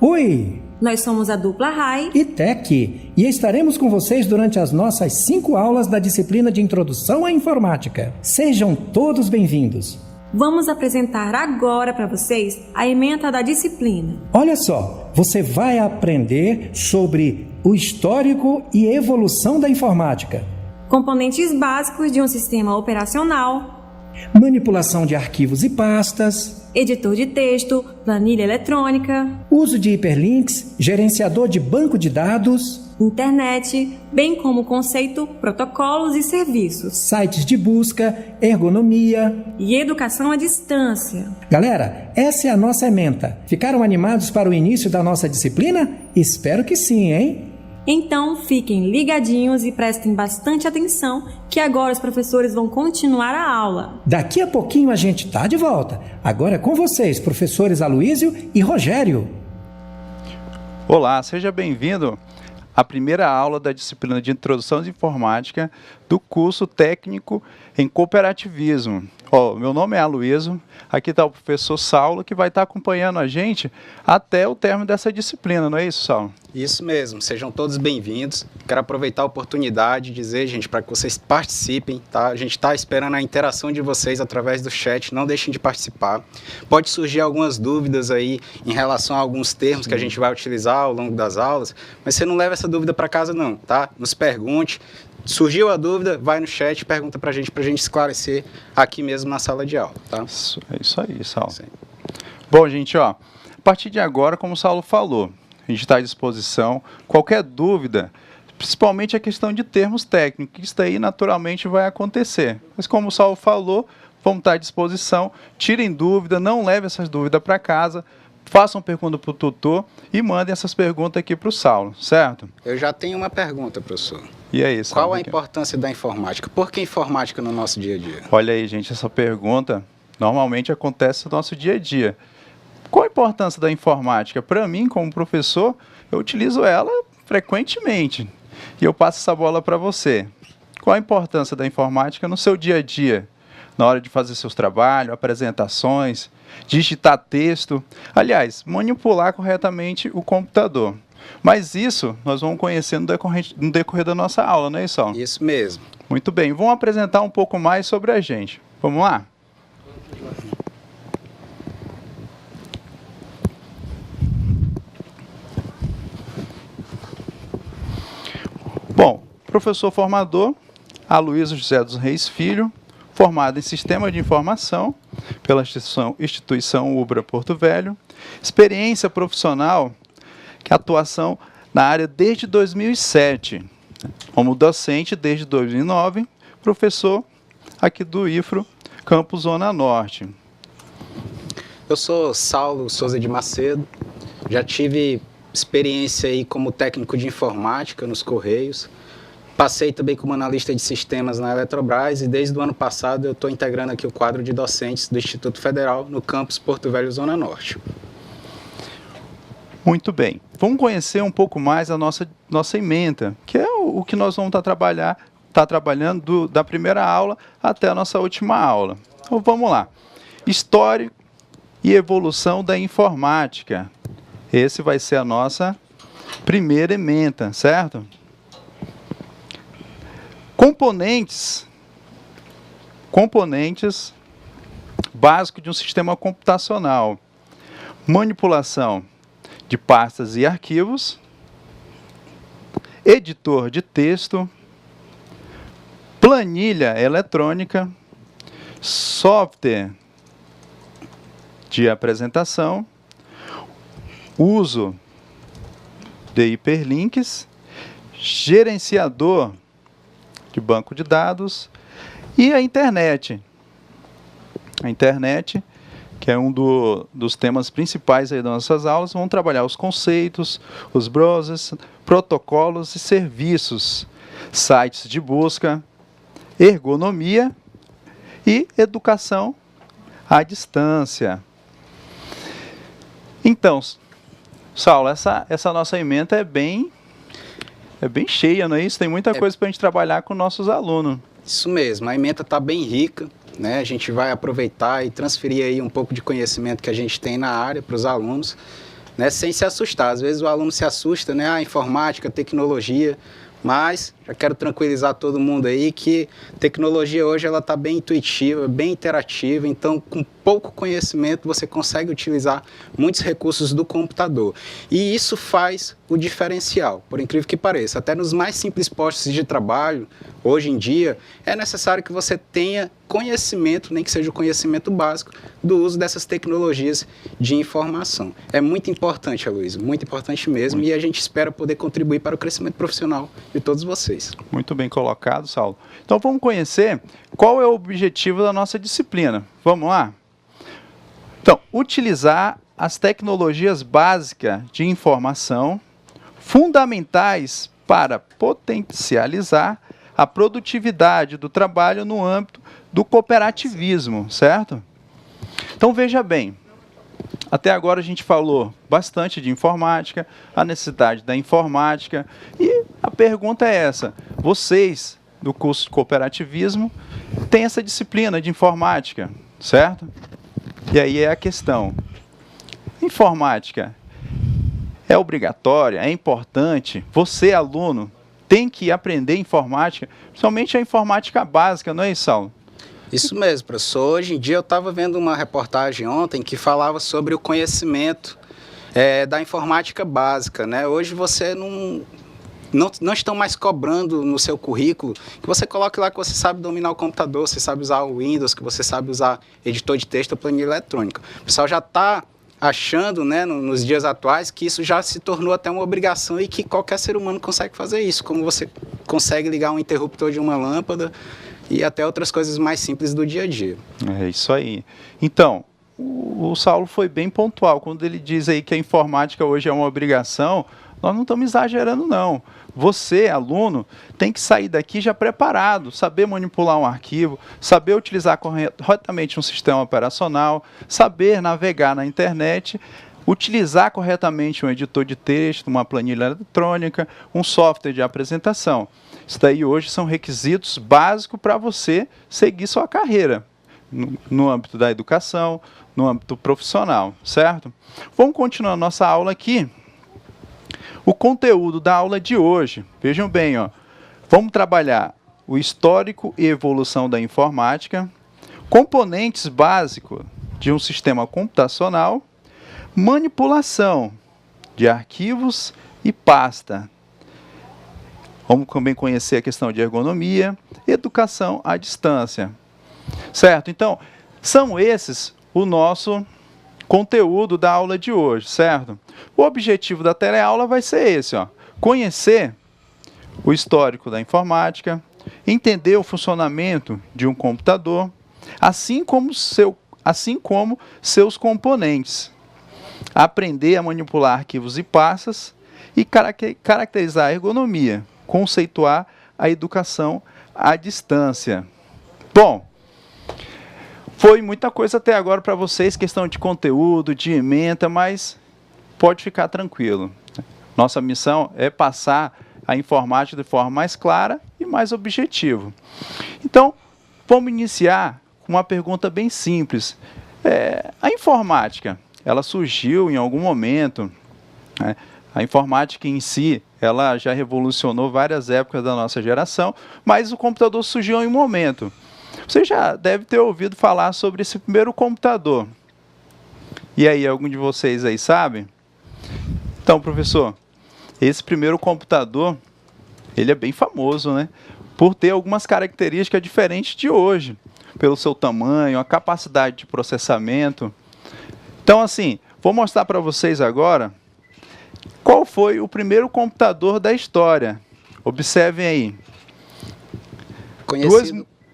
Oi! Nós somos a dupla RAI e Tec e estaremos com vocês durante as nossas 5 aulas da disciplina de Introdução à Informática. Sejam todos bem-vindos. Vamos apresentar agora para vocês a ementa da disciplina. Olha só, você vai aprender sobre o histórico e evolução da informática, componentes básicos de um sistema operacional, manipulação de arquivos e pastas, editor de texto, planilha eletrônica, uso de hiperlinks, gerenciador de banco de dados, internet, bem como conceito, protocolos e serviços, sites de busca, ergonomia e educação à distância. Galera, essa é a nossa ementa. Ficaram animados para o início da nossa disciplina? Espero que sim, hein? Então, fiquem ligadinhos e prestem bastante atenção, que agora os professores vão continuar a aula. Daqui a pouquinho a gente tá de volta. Agora é com vocês, professores Aloísio e Rogério. Olá, seja bem-vindo à primeira aula da disciplina de Introdução à Informática do curso técnico em cooperativismo. Meu nome é Aloísio, aqui está o professor Saulo, que vai estar acompanhando a gente até o término dessa disciplina, não é isso, Saulo? Isso mesmo, sejam todos bem-vindos. Quero aproveitar a oportunidade e dizer, gente, para que vocês participem, tá? A gente está esperando a interação de vocês através do chat, não deixem de participar. Pode surgir algumas dúvidas aí em relação a alguns termos que a gente vai utilizar ao longo das aulas, mas você não leva essa dúvida para casa não, tá? Nos pergunte. Surgiu a dúvida, vai no chat, pergunta pra gente esclarecer aqui mesmo na sala de aula, tá? É isso aí, Saulo. Bom, gente, a partir de agora, como o Saulo falou, a gente está à disposição. Qualquer dúvida, principalmente a questão de termos técnicos, isso daí naturalmente vai acontecer. Mas como o Saulo falou, vamos estar à disposição. Tirem dúvida, não levem essas dúvidas para casa. Façam pergunta para o tutor e mandem essas perguntas aqui para o Saulo, certo? Eu já tenho uma pergunta, professor. E aí, Saulo? Qual a importância da informática? Por que informática no nosso dia a dia? Olha aí, gente, essa pergunta normalmente acontece no nosso dia a dia. Qual a importância da informática? Para mim, como professor, eu utilizo ela frequentemente. E eu passo essa bola para você. Qual a importância da informática no seu dia a dia? Na hora de fazer seus trabalhos, apresentações, digitar texto. Aliás, manipular corretamente o computador. Mas isso nós vamos conhecer no decorrer da nossa aula, não é isso, Saulo? Isso mesmo. Muito bem, vamos apresentar um pouco mais sobre a gente. Vamos lá? Bom, professor formador, Aloísio José dos Reis Filho, formado em Sistema de Informação pela instituição UBRA Porto Velho, experiência profissional, que atuação na área desde 2007, como docente desde 2009, professor aqui do IFRO, Campus Zona Norte. Eu sou Saulo Souza de Macedo, já tive experiência aí como técnico de informática nos Correios, passei também como analista de sistemas na Eletrobras e desde o ano passado eu estou integrando aqui o quadro de docentes do Instituto Federal no campus Porto Velho Zona Norte. Muito bem, vamos conhecer um pouco mais a nossa ementa, que é o que nós vamos estar trabalhando da primeira aula até a nossa última aula. Então vamos lá, História e evolução da informática. Esse vai ser a nossa primeira ementa, certo? Componentes básicos de um sistema computacional. Manipulação de pastas e arquivos. Editor de texto. Planilha eletrônica. Software de apresentação. Uso de hiperlinks. Gerenciador de banco de dados e a internet. A internet, que é um dos temas principais aí das nossas aulas, vão trabalhar os conceitos, os browsers, protocolos e serviços, sites de busca, ergonomia e educação à distância. Então, Saulo, essa nossa ementa é bem cheia, não é isso? Tem muita coisa para a gente trabalhar com nossos alunos. Isso mesmo, a ementa está bem rica, né? A gente vai aproveitar e transferir aí um pouco de conhecimento que a gente tem na área para os alunos. né, sem se assustar. Às vezes o aluno se assusta, né, informática, tecnologia, mas já quero tranquilizar todo mundo aí que tecnologia hoje ela está bem intuitiva, bem interativa, então com pouco conhecimento você consegue utilizar muitos recursos do computador. E isso faz o diferencial, por incrível que pareça. Até nos mais simples postos de trabalho, hoje em dia, é necessário que você tenha conhecimento, nem que seja o conhecimento básico, do uso dessas tecnologias de informação. É muito importante, Aloysio, muito importante mesmo, e a gente espera poder contribuir para o crescimento profissional de todos vocês. Muito bem colocado, Saulo. Então vamos conhecer qual é o objetivo da nossa disciplina. Vamos lá? Então, utilizar as tecnologias básicas de informação fundamentais para potencializar a produtividade do trabalho no âmbito do cooperativismo, certo? Então veja bem, até agora a gente falou bastante de informática, a necessidade da informática, e a pergunta é essa: vocês do curso de cooperativismo têm essa disciplina de informática, certo? E aí é a questão: informática é obrigatória, é importante? Você, aluno, tem que aprender informática, principalmente a informática básica, não é isso, Saulo? Isso mesmo, professor. Hoje em dia eu estava vendo uma reportagem ontem que falava sobre o conhecimento da informática básica, né? Hoje você não estão mais cobrando no seu currículo que você coloque lá que você sabe dominar o computador, você sabe usar o Windows, que você sabe usar editor de texto ou planilha eletrônica. O pessoal já está achando, né, nos dias atuais, que isso já se tornou até uma obrigação e que qualquer ser humano consegue fazer isso, como você consegue ligar um interruptor de uma lâmpada e até outras coisas mais simples do dia a dia. É isso aí. Então, o Saulo foi bem pontual. Quando ele diz aí que a informática hoje é uma obrigação, nós não estamos exagerando, não. Você, aluno, tem que sair daqui já preparado, saber manipular um arquivo, saber utilizar corretamente um sistema operacional, saber navegar na internet, utilizar corretamente um editor de texto, uma planilha eletrônica, um software de apresentação. Isso daí hoje são requisitos básicos para você seguir sua carreira no âmbito da educação, no âmbito profissional, certo? Vamos continuar nossa aula aqui. O conteúdo da aula de hoje, vejam bem, ó, vamos trabalhar o histórico e evolução da informática, componentes básicos de um sistema computacional, manipulação de arquivos e pasta. Vamos também conhecer a questão de ergonomia, educação à distância. Certo? Então, são esses o nosso conteúdo da aula de hoje, certo? O objetivo da teleaula vai ser esse, ó, conhecer o histórico da informática, entender o funcionamento de um computador, assim como seus componentes, aprender a manipular arquivos e pastas e caracterizar a ergonomia, conceituar a educação à distância. Bom, foi muita coisa até agora para vocês, questão de conteúdo, de ementa, mas pode ficar tranquilo. Nossa missão é passar a informática de forma mais clara e mais objetiva. Então, vamos iniciar com uma pergunta bem simples. A informática, ela surgiu em algum momento, né? A informática em si, ela já revolucionou várias épocas da nossa geração, mas o computador surgiu em um momento. Você já deve ter ouvido falar sobre esse primeiro computador. E aí, algum de vocês aí sabe? Então, professor, esse primeiro computador, ele é bem famoso, né? Por ter algumas características diferentes de hoje, pelo seu tamanho, a capacidade de processamento. Então, assim, vou mostrar para vocês agora qual foi o primeiro computador da história. Observem aí.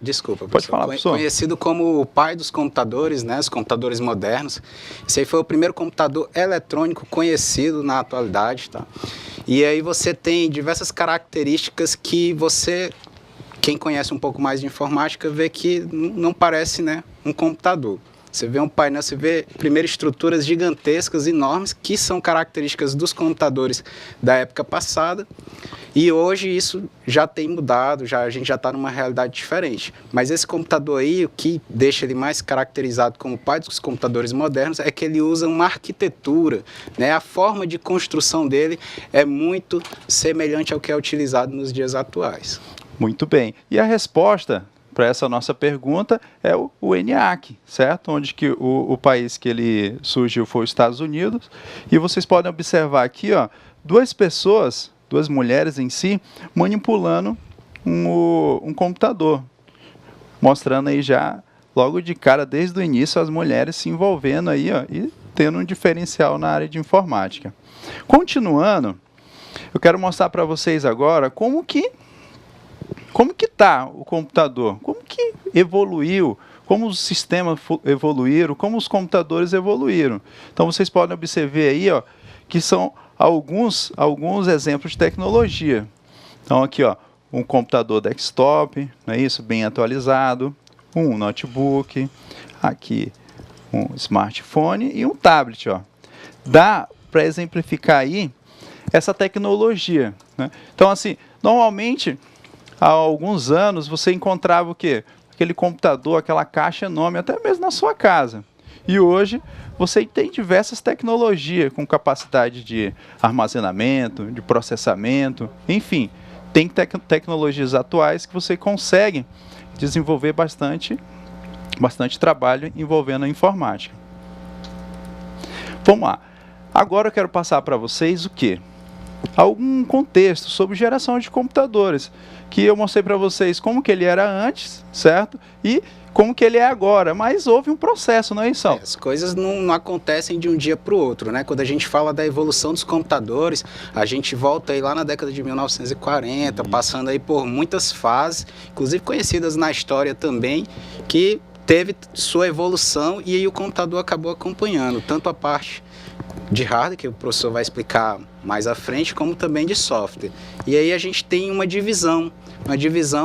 Desculpa, pode falar, professor. Conhecido como o pai dos computadores, né, os computadores modernos. Esse aí foi o primeiro computador eletrônico conhecido na atualidade, tá? E aí você tem diversas características que você, quem conhece um pouco mais de informática, vê que não parece, né, um computador. Você vê um painel, você vê primeiro estruturas gigantescas, enormes, que são características dos computadores da época passada. E hoje isso já tem mudado, a gente já está numa realidade diferente. Mas esse computador aí, o que deixa ele mais caracterizado como pai dos computadores modernos é que ele usa uma arquitetura, né? A forma de construção dele é muito semelhante ao que é utilizado nos dias atuais. Muito bem. E a resposta para essa nossa pergunta é o ENIAC, certo? Onde que o país que ele surgiu foi os Estados Unidos. E vocês podem observar aqui, ó, duas mulheres em si, manipulando um computador, mostrando aí já, logo de cara, desde o início, as mulheres se envolvendo aí, ó, e tendo um diferencial na área de informática. Continuando, eu quero mostrar para vocês agora como que está o computador, como que evoluiu, como os sistemas evoluíram, como os computadores evoluíram. Então, vocês podem observar aí, ó, que são alguns exemplos de tecnologia. Então, aqui, ó, um computador desktop, não é isso? Bem atualizado, um notebook, aqui um smartphone e um tablet, ó. Dá para exemplificar aí essa tecnologia, né? Então, assim, normalmente, há alguns anos, você encontrava o quê? Aquele computador, aquela caixa enorme, até mesmo na sua casa. E hoje, você tem diversas tecnologias com capacidade de armazenamento, de processamento, enfim, tem tecnologias atuais que você consegue desenvolver bastante trabalho envolvendo a informática. Vamos lá. Agora eu quero passar para vocês o quê? Algum contexto sobre geração de computadores, que eu mostrei para vocês como que ele era antes, certo? E como que ele é agora, mas houve um processo, não é isso? As coisas não acontecem de um dia para o outro, né? Quando a gente fala da evolução dos computadores, a gente volta aí lá na década de 1940, passando aí por muitas fases, inclusive conhecidas na história também, que teve sua evolução e aí o computador acabou acompanhando, tanto a parte de hardware, que o professor vai explicar mais à frente, como também de software. E aí a gente tem uma divisão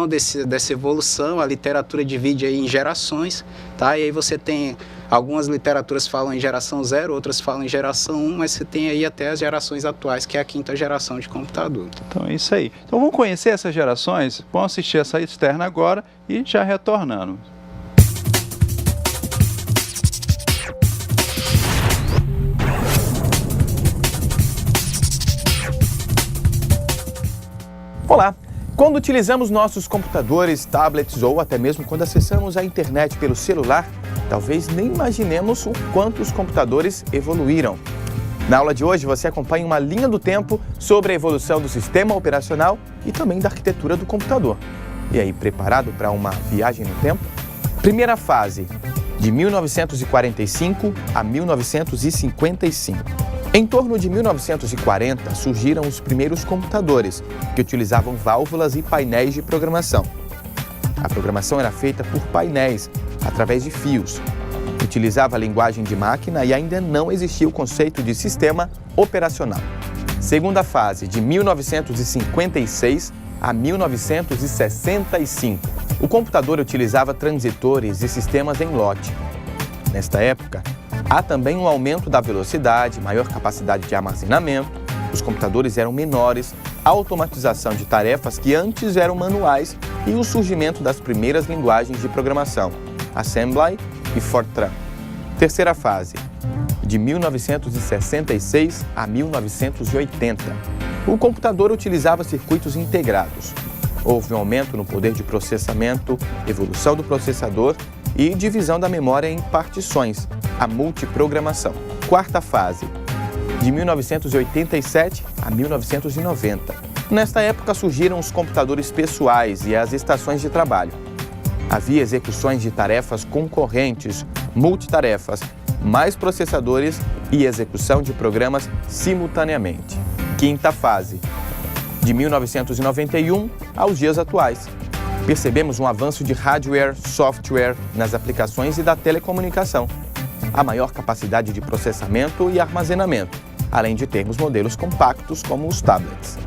dessa evolução. A literatura divide aí em gerações, tá? E aí você tem, algumas literaturas falam em geração 0, outras falam em geração 1, mas você tem aí até as gerações atuais, que é a 5ª geração de computador. Então é isso aí. Então vamos conhecer essas gerações, vamos assistir essa externa agora e já retornando. Olá! Quando utilizamos nossos computadores, tablets ou até mesmo quando acessamos a internet pelo celular, talvez nem imaginemos o quanto os computadores evoluíram. Na aula de hoje você acompanha uma linha do tempo sobre a evolução do sistema operacional e também da arquitetura do computador. E aí, preparado para uma viagem no tempo? Primeira fase, de 1945 a 1955. Em torno de 1940, surgiram os primeiros computadores, que utilizavam válvulas e painéis de programação. A programação era feita por painéis, através de fios. Utilizava a linguagem de máquina e ainda não existia o conceito de sistema operacional. Segunda fase, de 1956 a 1965. O computador utilizava transitores e sistemas em lote. Nesta época, há também um aumento da velocidade, maior capacidade de armazenamento, os computadores eram menores, a automatização de tarefas que antes eram manuais e o surgimento das primeiras linguagens de programação, Assembly e Fortran. Terceira fase, de 1966 a 1980. O computador utilizava circuitos integrados. Houve um aumento no poder de processamento, evolução do processador e divisão da memória em partições, a multiprogramação. Quarta fase, de 1987 a 1990. Nesta época surgiram os computadores pessoais e as estações de trabalho. Havia execuções de tarefas concorrentes, multitarefas, mais processadores e execução de programas simultaneamente. Quinta fase, de 1991 aos dias atuais. Percebemos um avanço de hardware, software nas aplicações e da telecomunicação. A maior capacidade de processamento e armazenamento, além de termos modelos compactos como os tablets.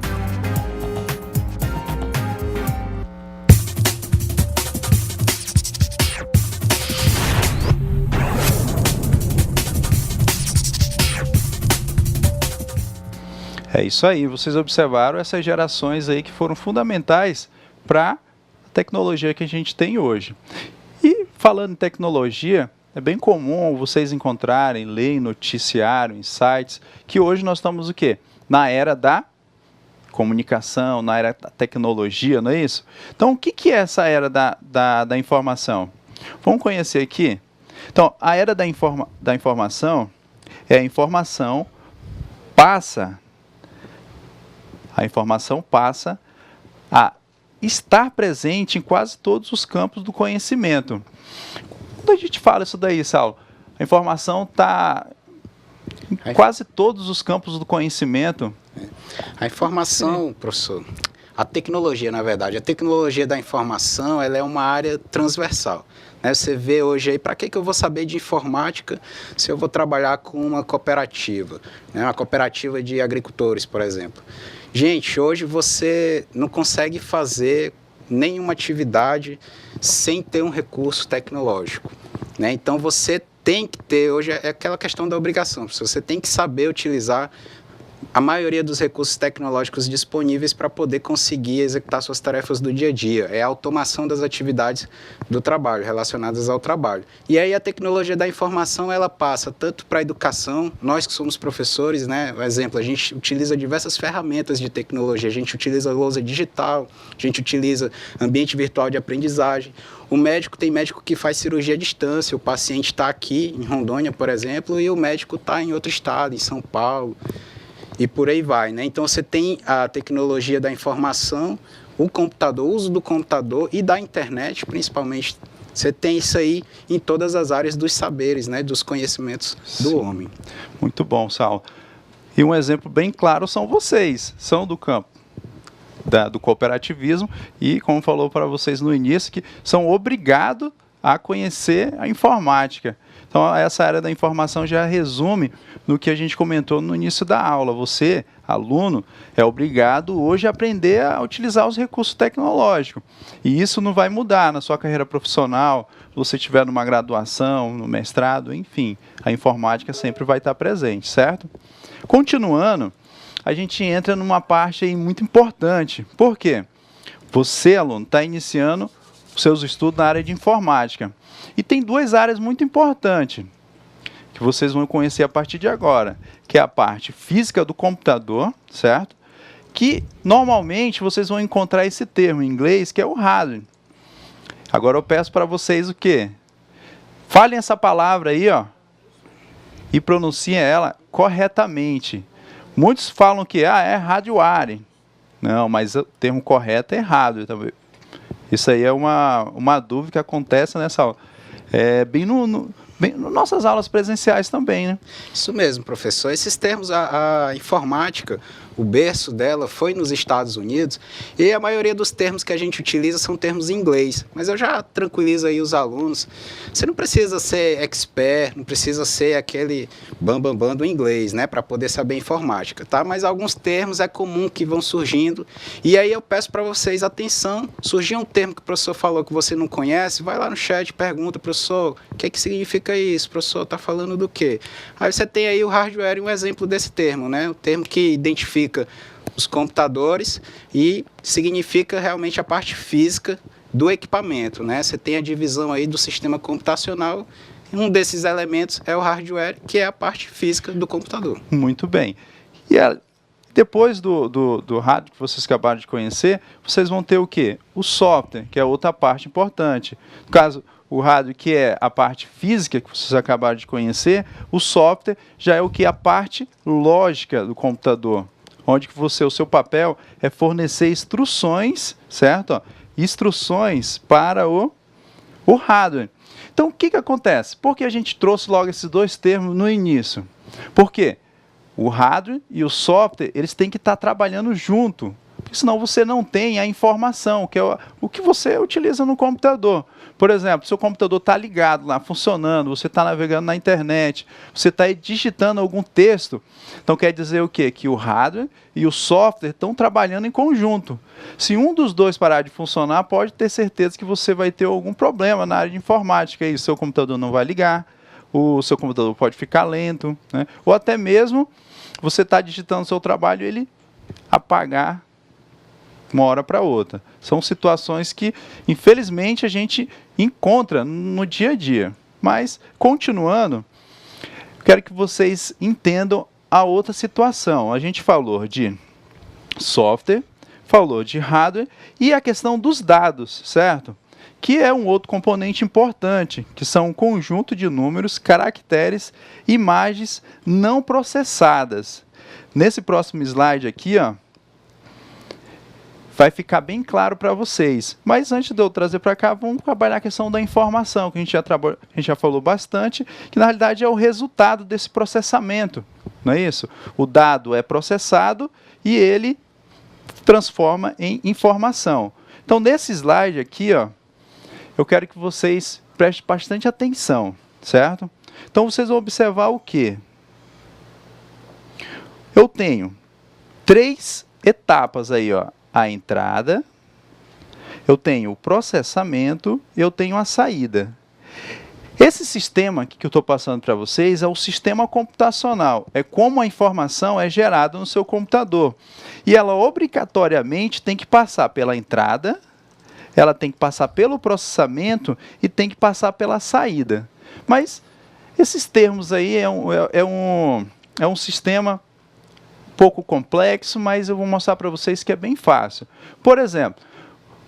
É isso aí, vocês observaram essas gerações aí que foram fundamentais para a tecnologia que a gente tem hoje. E falando em tecnologia, é bem comum vocês encontrarem, lerem noticiário, em sites, que hoje nós estamos o quê? Na era da comunicação, na era da tecnologia, não é isso? Então, o que é essa era da informação? Vamos conhecer aqui? Então, a era da informação é a informação passa a estar presente em quase todos os campos do conhecimento. Quando a gente fala isso daí, Saulo, a informação está em quase todos os campos do conhecimento. A informação, professor, a tecnologia, na verdade, a tecnologia da informação, ela é uma área transversal. Né? Você vê hoje aí, para que eu vou saber de informática se eu vou trabalhar com uma cooperativa, né? Uma cooperativa de agricultores, por exemplo. Gente, hoje você não consegue fazer nenhuma atividade sem ter um recurso tecnológico, né? Então você tem que ter, hoje é aquela questão da obrigação, você tem que saber utilizar a maioria dos recursos tecnológicos disponíveis para poder conseguir executar suas tarefas do dia a dia. É a automação das atividades do trabalho, relacionadas ao trabalho. E aí a tecnologia da informação, ela passa tanto para a educação, nós que somos professores, né? Por exemplo, a gente utiliza diversas ferramentas de tecnologia, a gente utiliza lousa digital, a gente utiliza ambiente virtual de aprendizagem. O médico, tem médico que faz cirurgia à distância, o paciente está aqui em Rondônia, por exemplo, e o médico está em outro estado, em São Paulo. E por aí vai, né? Então você tem a tecnologia da informação, o computador, o uso do computador e da internet, principalmente. Você tem isso aí em todas as áreas dos saberes, né? Dos conhecimentos do homem. Muito bom, Saulo. E um exemplo bem claro são vocês, são do campo do cooperativismo e, como falou para vocês no início, que são obrigados a conhecer a informática. Então, essa área da informação já resume no que a gente comentou no início da aula. Você, aluno, é obrigado hoje a aprender a utilizar os recursos tecnológicos. E isso não vai mudar na sua carreira profissional, se você estiver numa graduação, no mestrado, enfim. A informática sempre vai estar presente, certo? Continuando, a gente entra numa parte aí muito importante. Por quê? Você, aluno, está iniciando os seus estudos na área de informática. E tem duas áreas muito importantes que vocês vão conhecer a partir de agora, que é a parte física do computador, certo? Que normalmente vocês vão encontrar esse termo em inglês, que é o hardware. Agora eu peço para vocês o quê? Falem essa palavra aí, ó, e pronunciem ela corretamente. Muitos falam que é hardware. Não, mas o termo correto é hardware também. Isso aí é uma dúvida que acontece nessa aula. Bem nas nossas aulas presenciais também, né? Isso mesmo, professor. Esses termos, a informática, o berço dela foi nos Estados Unidos e a maioria dos termos que a gente utiliza são termos em inglês. Mas eu já tranquilizo aí os alunos. Você não precisa ser expert, não precisa ser aquele bam do inglês, né? Para poder saber informática, tá? Mas alguns termos é comum que vão surgindo. E aí eu peço para vocês atenção. Surgiu um termo que o professor falou que você não conhece, vai lá no chat e pergunta, professor, o que significa isso? O professor está falando do quê? Aí você tem aí o hardware, um exemplo desse termo, né? O termo que identifica os computadores e significa realmente a parte física do equipamento, né? Você tem a divisão aí do sistema computacional, e um desses elementos é o hardware, que é a parte física do computador. Muito bem. E depois do hardware que vocês acabaram de conhecer, vocês vão ter o quê? O software, que é outra parte importante. No caso, o hardware, que é a parte física que vocês acabaram de conhecer, o software já é o que? A parte lógica do computador, onde que o seu papel é fornecer instruções, certo? Ó, instruções para o hardware. Então, o que acontece? Por que a gente trouxe logo esses dois termos no início? Porque o hardware e o software, eles têm que estar trabalhando junto, porque senão você não tem a informação, que é o que você utiliza no computador. Por exemplo, seu computador está ligado lá, funcionando, você está navegando na internet, você está digitando algum texto. Então quer dizer o quê? Que o hardware e o software estão trabalhando em conjunto. Se um dos dois parar de funcionar, pode ter certeza que você vai ter algum problema na área de informática. E o seu computador não vai ligar, o seu computador pode ficar lento, né? Ou até mesmo você está digitando o seu trabalho e ele apagar uma hora para outra. São situações que, infelizmente, a gente encontra no dia a dia. Mas, continuando, quero que vocês entendam a outra situação. A gente falou de software, falou de hardware e a questão dos dados, certo? Que é um outro componente importante, que são um conjunto de números, caracteres, imagens não processadas. Nesse próximo slide aqui, ó, vai ficar bem claro para vocês. Mas antes de eu trazer para cá, vamos trabalhar a questão da informação, que a gente já falou bastante, que na realidade é o resultado desse processamento, não é isso? O dado é processado e ele transforma em informação. Então, nesse slide aqui, ó, eu quero que vocês prestem bastante atenção, certo? Então, vocês vão observar o quê? Eu tenho 3 etapas aí, ó. A entrada, eu tenho o processamento e eu tenho a saída. Esse sistema que eu estou passando para vocês é o sistema computacional. É como a informação é gerada no seu computador. E ela obrigatoriamente tem que passar pela entrada, ela tem que passar pelo processamento e tem que passar pela saída. Mas esses termos aí é um sistema pouco complexo, mas eu vou mostrar para vocês que é bem fácil. Por exemplo,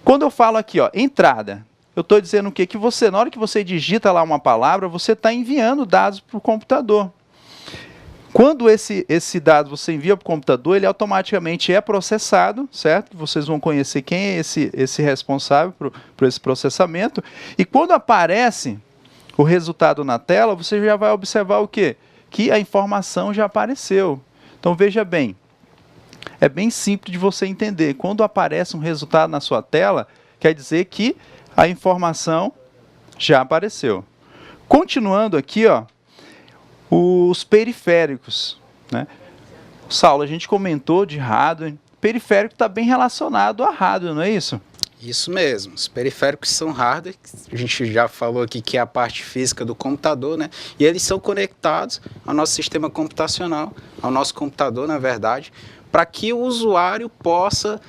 quando eu falo aqui, ó, entrada, eu estou dizendo o quê? Que você, na hora que você digita lá uma palavra, você está enviando dados para o computador. Quando esse dado você envia para o computador, ele automaticamente é processado, certo? Vocês vão conhecer quem é esse responsável por esse processamento. E quando aparece o resultado na tela, você já vai observar o quê? Que a informação já apareceu. Então, veja bem, é bem simples de você entender. Quando aparece um resultado na sua tela, quer dizer que a informação já apareceu. Continuando aqui, ó, os periféricos, né? Saulo, a gente comentou de hardware. Periférico está bem relacionado a hardware, não é isso? Isso mesmo, os periféricos são hardware, a gente já falou aqui que é a parte física do computador, né? E eles são conectados ao nosso sistema computacional, ao nosso computador, na verdade, para que o usuário possa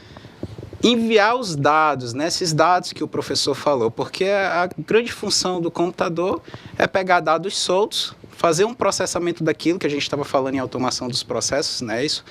enviar os dados, né? Esses dados que o professor falou, porque a grande função do computador é pegar dados soltos, fazer um processamento daquilo que a gente estava falando em automação dos processos, né? Isso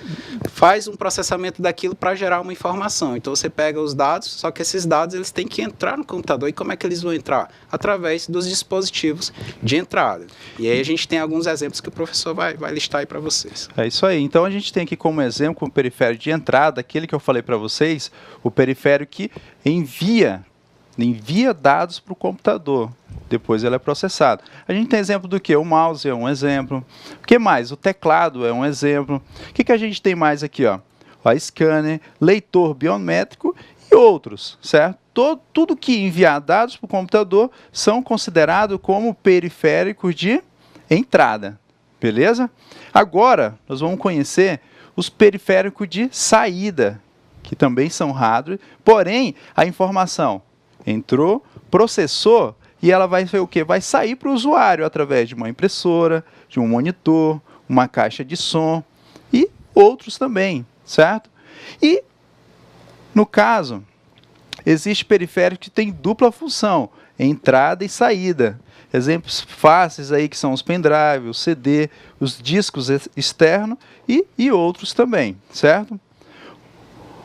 faz um processamento daquilo para gerar uma informação. Então você pega os dados, só que esses dados eles têm que entrar no computador. E como é que eles vão entrar? Através dos dispositivos de entrada. E aí a gente tem alguns exemplos que o professor vai listar aí para vocês. É isso aí. Então a gente tem aqui como exemplo o periférico de entrada, aquele que eu falei para vocês, o periférico que envia dados para o computador. Depois ele é processado. A gente tem exemplo do que? O mouse é um exemplo. O que mais? O teclado é um exemplo. O que a gente tem mais aqui? Ó? O scanner, leitor biométrico e outros, certo? Tudo que enviar dados para o computador são considerados como periféricos de entrada. Beleza? Agora, nós vamos conhecer os periféricos de saída, que também são hardware, porém, a informação entrou, processou, e ela vai ser o quê? Vai sair para o usuário através de uma impressora, de um monitor, uma caixa de som e outros também, certo? E, no caso, existe periférico que tem dupla função, entrada e saída. Exemplos fáceis aí que são os pendrive, o CD, os discos externos e outros também, certo?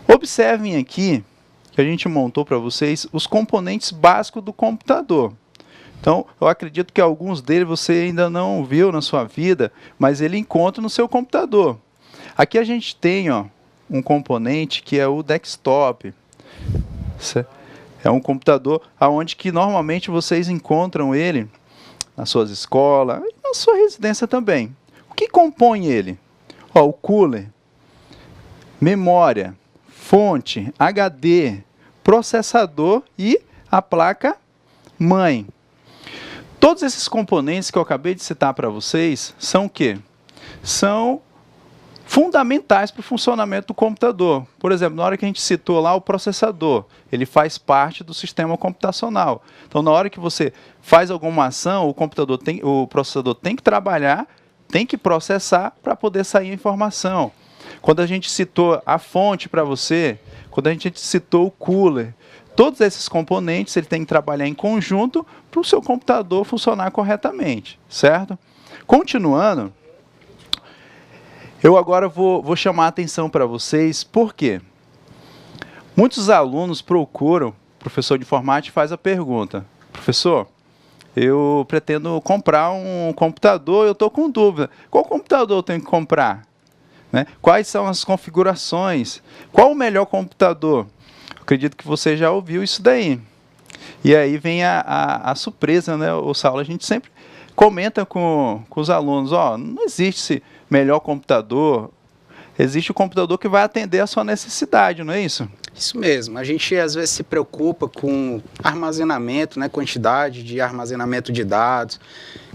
Observem aqui que a gente montou para vocês os componentes básicos do computador. Então, eu acredito que alguns deles você ainda não viu na sua vida, mas ele encontra no seu computador. Aqui a gente tem, ó, um componente que é o desktop. É um computador onde que normalmente vocês encontram ele nas suas escolas e na sua residência também. O que compõe ele? Ó, o cooler, memória, fonte, HD, processador e a placa-mãe. Todos esses componentes que eu acabei de citar para vocês são o quê? São fundamentais para o funcionamento do computador. Por exemplo, na hora que a gente citou lá o processador, ele faz parte do sistema computacional. Então, na hora que você faz alguma ação, o processador tem que trabalhar tem que processar para poder sair a informação. Quando a gente citou a fonte para você, quando a gente citou o cooler, todos esses componentes ele tem que trabalhar em conjunto para o seu computador funcionar corretamente, certo? Continuando, eu agora vou chamar a atenção para vocês, por quê? Muitos alunos procuram o professor de informática e faz a pergunta: professor, eu pretendo comprar um computador, eu estou com dúvida. Qual computador eu tenho que comprar? Né? Quais são as configurações? Qual o melhor computador? Acredito que você já ouviu isso daí. E aí vem a surpresa, né? O Saulo, a gente sempre comenta com os alunos, não existe esse melhor computador, existe o computador que vai atender a sua necessidade, não é isso? Isso mesmo. A gente às vezes se preocupa com armazenamento, né, quantidade de armazenamento de dados,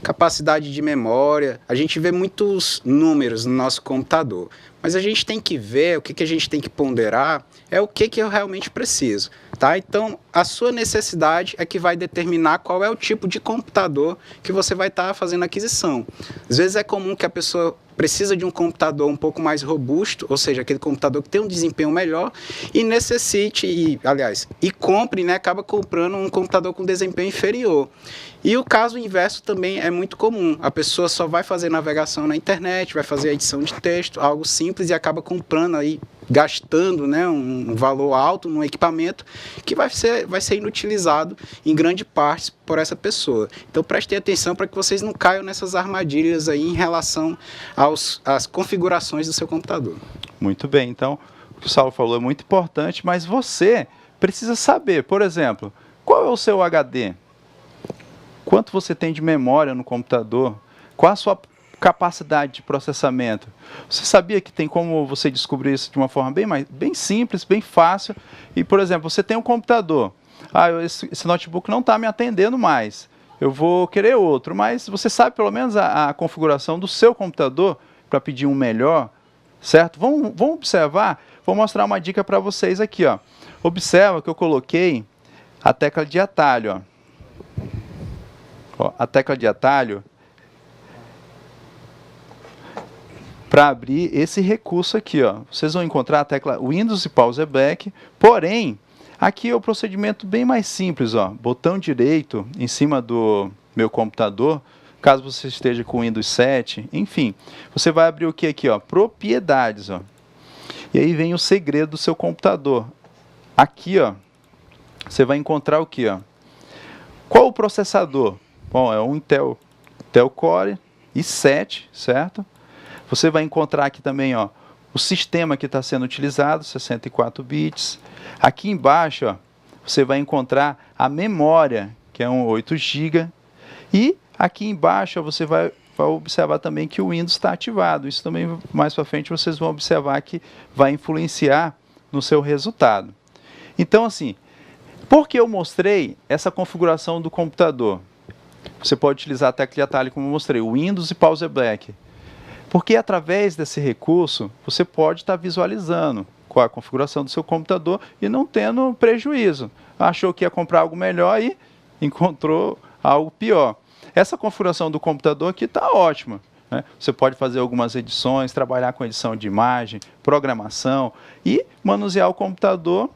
capacidade de memória. A gente vê muitos números no nosso computador, mas a gente tem que ver, o que a gente tem que ponderar é o que eu realmente preciso, tá? Então, a sua necessidade é que vai determinar qual é o tipo de computador que você vai estar fazendo a aquisição. Às vezes é comum que a pessoa precisa de um computador um pouco mais robusto, ou seja, aquele computador que tem um desempenho melhor e necessite, e compre, né, acaba comprando um computador com desempenho inferior. E o caso inverso também é muito comum. A pessoa só vai fazer navegação na internet, vai fazer edição de texto, algo simples, e acaba comprando aí, gastando, né, um valor alto num equipamento que vai ser inutilizado em grande parte por essa pessoa. Então prestem atenção para que vocês não caiam nessas armadilhas aí em relação às configurações do seu computador. Muito bem, então o que o Saulo falou é muito importante, mas você precisa saber, por exemplo, qual é o seu HD? Quanto você tem de memória no computador? Qual a sua capacidade de processamento? Você sabia que tem como você descobrir isso de uma forma bem simples, bem fácil? E, por exemplo, você tem um computador. Esse notebook não está me atendendo mais. Eu vou querer outro, mas você sabe pelo menos a configuração do seu computador para pedir um melhor, certo? Vamos observar. Vou mostrar uma dica para vocês aqui, ó. Observa que eu coloquei a tecla de atalho, ó. A tecla de atalho para abrir esse recurso aqui, ó. Vocês vão encontrar a tecla Windows e Pause Back, porém, aqui é o procedimento bem mais simples, ó. Botão direito em cima do meu computador, caso você esteja com Windows 7, enfim, você vai abrir o que aqui, ó? Propriedades, ó. E aí vem o segredo do seu computador. Aqui, ó, você vai encontrar o que, ó? Qual o processador? Bom, é um Intel Core i7, certo? Você vai encontrar aqui também, ó, o sistema que está sendo utilizado, 64 bits. Aqui embaixo, ó, você vai encontrar a memória, que é um 8 GB. E aqui embaixo, ó, você vai observar também que o Windows está ativado. Isso também, mais para frente, vocês vão observar que vai influenciar no seu resultado. Então, assim, por que eu mostrei essa configuração do computador? Você pode utilizar a tecla de atalho, como eu mostrei, o Windows e Pause Back. Porque através desse recurso, você pode estar visualizando qual é a configuração do seu computador e não tendo prejuízo. Achou que ia comprar algo melhor e encontrou algo pior. Essa configuração do computador aqui está ótima, né? Você pode fazer algumas edições, trabalhar com edição de imagem, programação e manusear o computador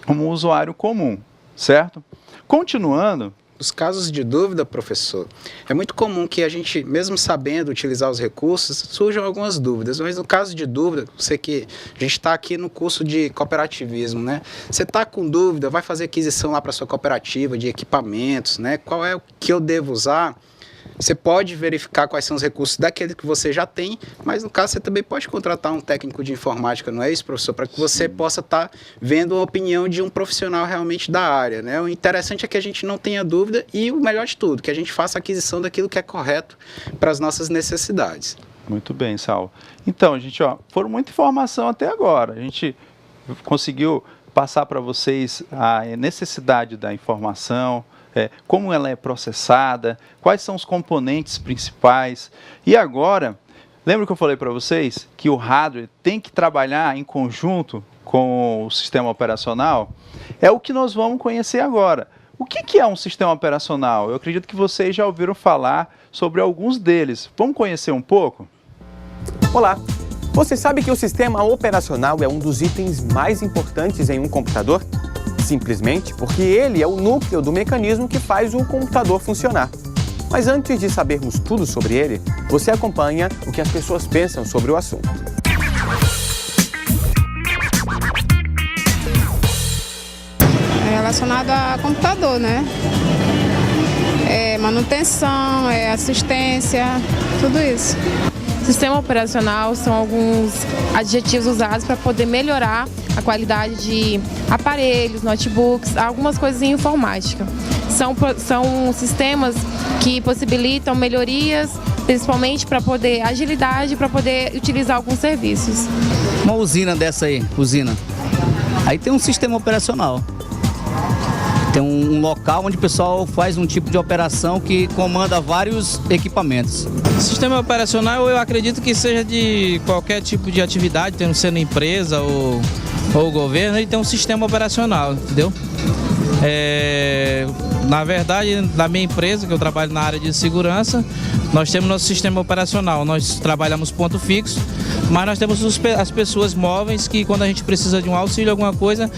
como um usuário comum, certo? Continuando. Nos casos de dúvida, professor, é muito comum que a gente, mesmo sabendo utilizar os recursos, surjam algumas dúvidas. Mas no caso de dúvida, você que a gente está aqui no curso de cooperativismo, né? Você está com dúvida, vai fazer aquisição lá para sua cooperativa de equipamentos, né? Qual é o que eu devo usar? Você pode verificar quais são os recursos daquele que você já tem, mas no caso você também pode contratar um técnico de informática, não é isso, professor? Para que você possa estar vendo a opinião de um profissional realmente da área, né? O interessante é que a gente não tenha dúvida e o melhor de tudo, que a gente faça a aquisição daquilo que é correto para as nossas necessidades. Muito bem, Saulo. Então, gente, ó, foram muita informação até agora. A gente conseguiu passar para vocês a necessidade da informação, como ela é processada, quais são os componentes principais. E agora, lembra que eu falei para vocês que o hardware tem que trabalhar em conjunto com o sistema operacional? É o que nós vamos conhecer agora. o que é um sistema operacional? Eu acredito que vocês já ouviram falar sobre alguns deles. Vamos conhecer um pouco? Olá! Você sabe que o sistema operacional é um dos itens mais importantes em um computador? Simplesmente porque ele é o núcleo do mecanismo que faz o computador funcionar. Mas antes de sabermos tudo sobre ele, você acompanha o que as pessoas pensam sobre o assunto. É relacionado a computador, né? É manutenção, é assistência, tudo isso. Sistema operacional são alguns adjetivos usados para poder melhorar a qualidade de aparelhos, notebooks, algumas coisas em informática. São sistemas que possibilitam melhorias, principalmente para poder agilidade, para poder utilizar alguns serviços. Uma usina dessa aí, aí tem um sistema operacional. Tem um local onde o pessoal faz um tipo de operação que comanda vários equipamentos. Sistema operacional eu acredito que seja de qualquer tipo de atividade, sendo empresa ou governo, ele tem um sistema operacional, entendeu? Na verdade, na minha empresa, que eu trabalho na área de segurança, nós temos nosso sistema operacional, nós trabalhamos ponto fixo, mas nós temos as pessoas móveis que quando a gente precisa de um auxílio, alguma coisa,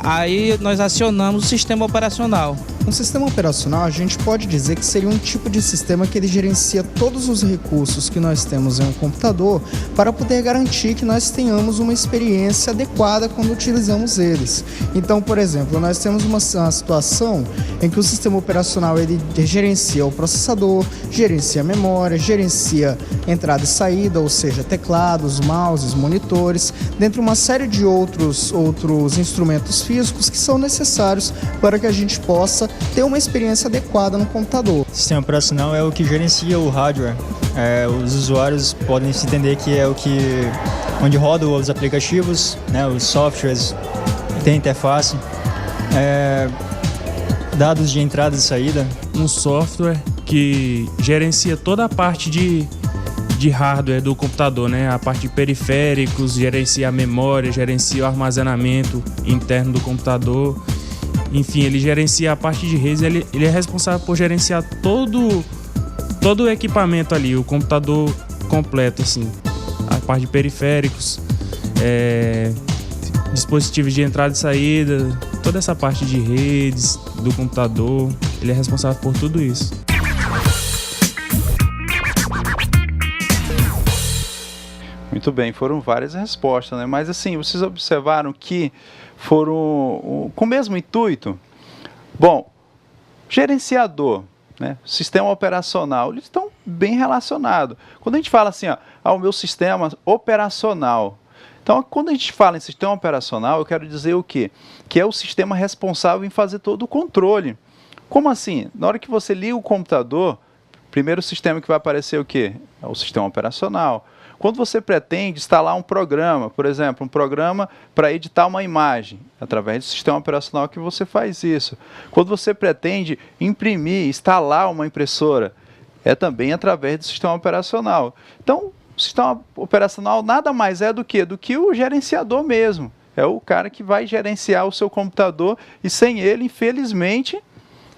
aí nós acionamos o sistema operacional. Um sistema operacional, a gente pode dizer que seria um tipo de sistema que ele gerencia todos os recursos que nós temos em um computador para poder garantir que nós tenhamos uma experiência adequada quando utilizamos eles. Então, por exemplo, nós temos uma situação em que o sistema operacional ele gerencia o processador, gerencia a memória, gerencia entrada e saída, ou seja, teclados, mouses, monitores, dentre uma série de outros instrumentos físicos que são necessários para que a gente possa ter uma experiência adequada no computador. O sistema operacional é o que gerencia o hardware. Os usuários podem se entender que é onde rodam os aplicativos, né, os softwares, tem interface, dados de entrada e saída. Um software que gerencia toda a parte de hardware do computador, né? A parte de periféricos, gerencia a memória, gerencia o armazenamento interno do computador. Enfim, ele gerencia a parte de redes, ele é responsável por gerenciar todo o equipamento ali, o computador completo, assim. A parte de periféricos, dispositivos de entrada e saída, toda essa parte de redes do computador, ele é responsável por tudo isso. Muito bem, foram várias respostas, né? Mas assim, vocês observaram que foram com o mesmo intuito? Bom, gerenciador, né? Sistema operacional, eles estão bem relacionados. Quando a gente fala assim, o meu sistema operacional, então quando a gente fala em sistema operacional, eu quero dizer o quê? Que é o sistema responsável em fazer todo o controle. Como assim? Na hora que você liga o computador, primeiro sistema que vai aparecer o quê? É o sistema operacional. Quando você pretende instalar um programa, por exemplo, um programa para editar uma imagem, através do sistema operacional que você faz isso. Quando você pretende imprimir, instalar uma impressora, é também através do sistema operacional. Então, o sistema operacional nada mais é do que o gerenciador mesmo. É o cara que vai gerenciar o seu computador e sem ele, infelizmente,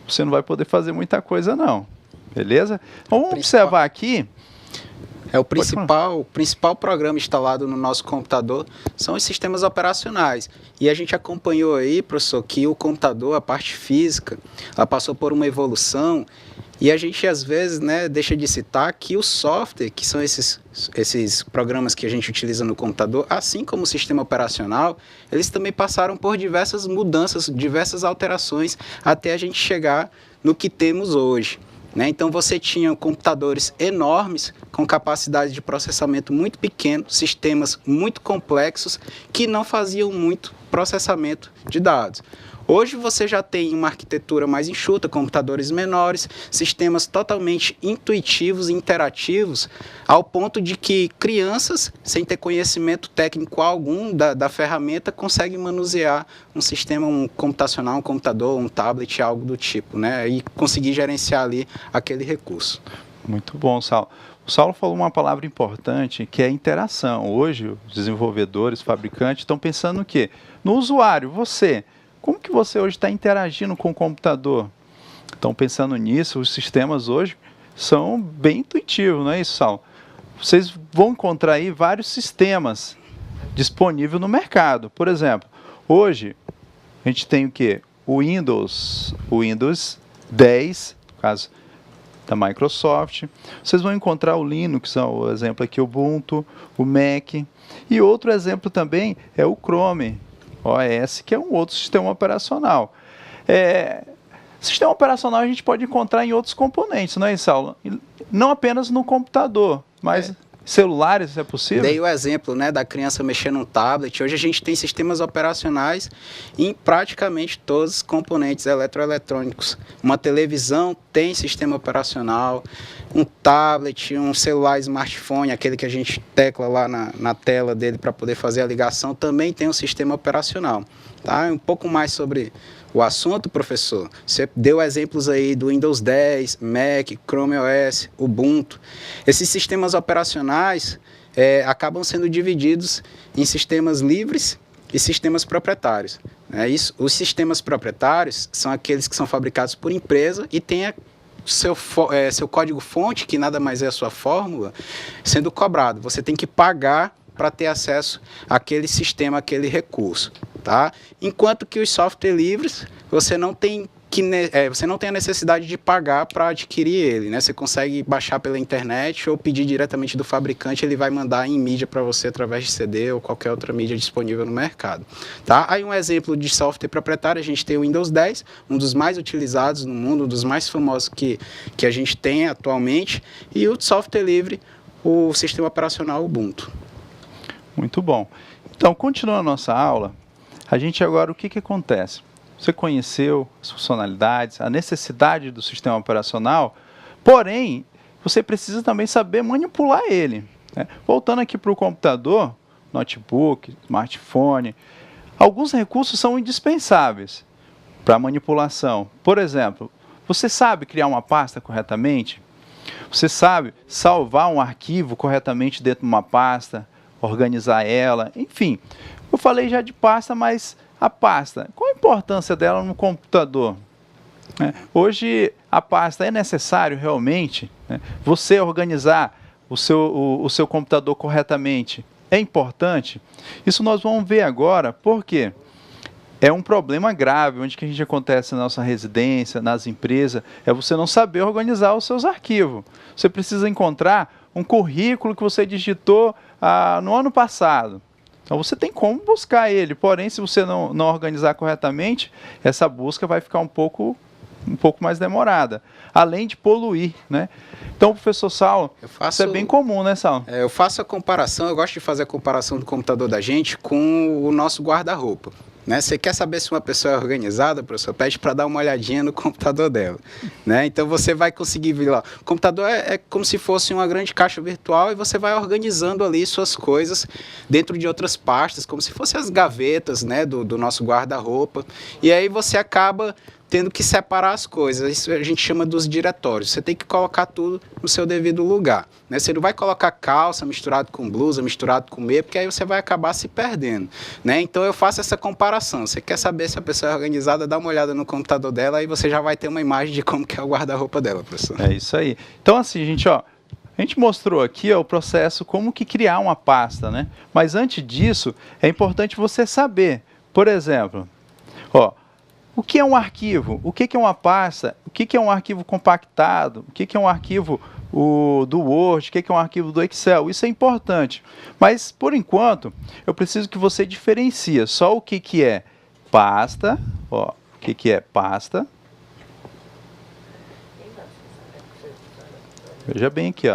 você não vai poder fazer muita coisa não. Beleza? Vamos observar aqui. O principal programa instalado no nosso computador são os sistemas operacionais. E a gente acompanhou aí, professor, que o computador, a parte física, ela passou por uma evolução e a gente às vezes, né, deixa de citar que o software, que são esses programas que a gente utiliza no computador, assim como o sistema operacional, eles também passaram por diversas mudanças, diversas alterações até a gente chegar no que temos hoje. Então você tinha computadores enormes, com capacidade de processamento muito pequeno, sistemas muito complexos, que não faziam muito processamento de dados. Hoje você já tem uma arquitetura mais enxuta, computadores menores, sistemas totalmente intuitivos e interativos, ao ponto de que crianças, sem ter conhecimento técnico algum da ferramenta, conseguem manusear um sistema computacional, um computador, um tablet, algo do tipo, né? E conseguir gerenciar ali aquele recurso. Muito bom, Saulo. O Saulo falou uma palavra importante, que é a interação. Hoje, os desenvolvedores, fabricantes, estão pensando no quê? No usuário, você. como que você hoje está interagindo com o computador? Então, pensando nisso, os sistemas hoje são bem intuitivos, não é isso, Saulo? Vocês vão encontrar aí vários sistemas disponíveis no mercado. Por exemplo, hoje a gente tem o quê? O Windows 10, no caso da Microsoft. Vocês vão encontrar o Linux, o exemplo aqui, o Ubuntu, o Mac. E outro exemplo também é o Chrome OS, que é um outro sistema operacional. Sistema operacional a gente pode encontrar em outros componentes, não é isso, Saulo? Não apenas no computador, mas celulares, é possível? Dei o exemplo, né, da criança mexendo no tablet. Hoje a gente tem sistemas operacionais em praticamente todos os componentes eletroeletrônicos. Uma televisão tem sistema operacional, um tablet, um celular smartphone, aquele que a gente tecla lá na tela dele para poder fazer a ligação, também tem um sistema operacional. Tá? Um pouco mais sobre o assunto, professor. Você deu exemplos aí do Windows 10, Mac, Chrome OS, Ubuntu. Esses sistemas operacionais acabam sendo divididos em sistemas livres e sistemas proprietários. Os sistemas proprietários são aqueles que são fabricados por empresa e têm seu código-fonte, que nada mais é a sua fórmula, sendo cobrado. Você tem que pagar para ter acesso àquele sistema, àquele recurso. Tá? Enquanto que os softwares livres, você não tem a necessidade de pagar para adquirir ele, né? Você consegue baixar pela internet ou pedir diretamente do fabricante, ele vai mandar em mídia para você através de CD ou qualquer outra mídia disponível no mercado. Tá? Aí um exemplo de software proprietário, a gente tem o Windows 10, um dos mais utilizados no mundo, um dos mais famosos que a gente tem atualmente, e o software livre, o sistema operacional Ubuntu. Muito bom. Então, continuando a nossa aula, a gente agora, o que acontece? Você conheceu as funcionalidades, a necessidade do sistema operacional, porém, você precisa também saber manipular ele. Né? Voltando aqui para o computador, notebook, smartphone, alguns recursos são indispensáveis para a manipulação. Por exemplo, você sabe criar uma pasta corretamente? Você sabe salvar um arquivo corretamente dentro de uma pasta, organizar ela, enfim. Eu falei já de pasta, mas a pasta, qual a importância dela no computador? Hoje a pasta é necessário realmente, você organizar o seu computador corretamente é importante? Isso nós vamos ver agora, porque é um problema grave, onde que a gente acontece na nossa residência, nas empresas, é você não saber organizar os seus arquivos. Você precisa encontrar um currículo que você digitou no ano passado. Então você tem como buscar ele, porém se você não organizar corretamente, essa busca vai ficar um pouco mais demorada, além de poluir, né? Então, professor Saulo, isso é bem comum, né, Saulo? Eu faço a comparação, eu gosto de fazer a comparação do computador da gente com o nosso guarda-roupa. Né? Você quer saber se uma pessoa é organizada, professor? Pede para dar uma olhadinha no computador dela. Né? Então você vai conseguir ver lá. O computador é como se fosse uma grande caixa virtual e você vai organizando ali suas coisas dentro de outras pastas, como se fossem as gavetas, né, do nosso guarda-roupa. E aí você acaba tendo que separar as coisas. Isso a gente chama dos diretórios. Você tem que colocar tudo no seu devido lugar. Né? Você não vai colocar calça misturado com blusa, misturado com meia, porque aí você vai acabar se perdendo. Né? Então eu faço essa comparação. Você quer saber se a pessoa é organizada, dá uma olhada no computador dela e você já vai ter uma imagem de como que é o guarda-roupa dela, professor. É isso aí. Então assim, gente, a gente mostrou aqui o processo como que criar uma pasta, né? Mas antes disso, é importante você saber, por exemplo, o que é um arquivo? O que é uma pasta? O que é um arquivo compactado? O que é um arquivo do Word? O que é um arquivo do Excel? Isso é importante. Mas, por enquanto, eu preciso que você diferencie só o que é pasta. O que é pasta? Veja bem aqui,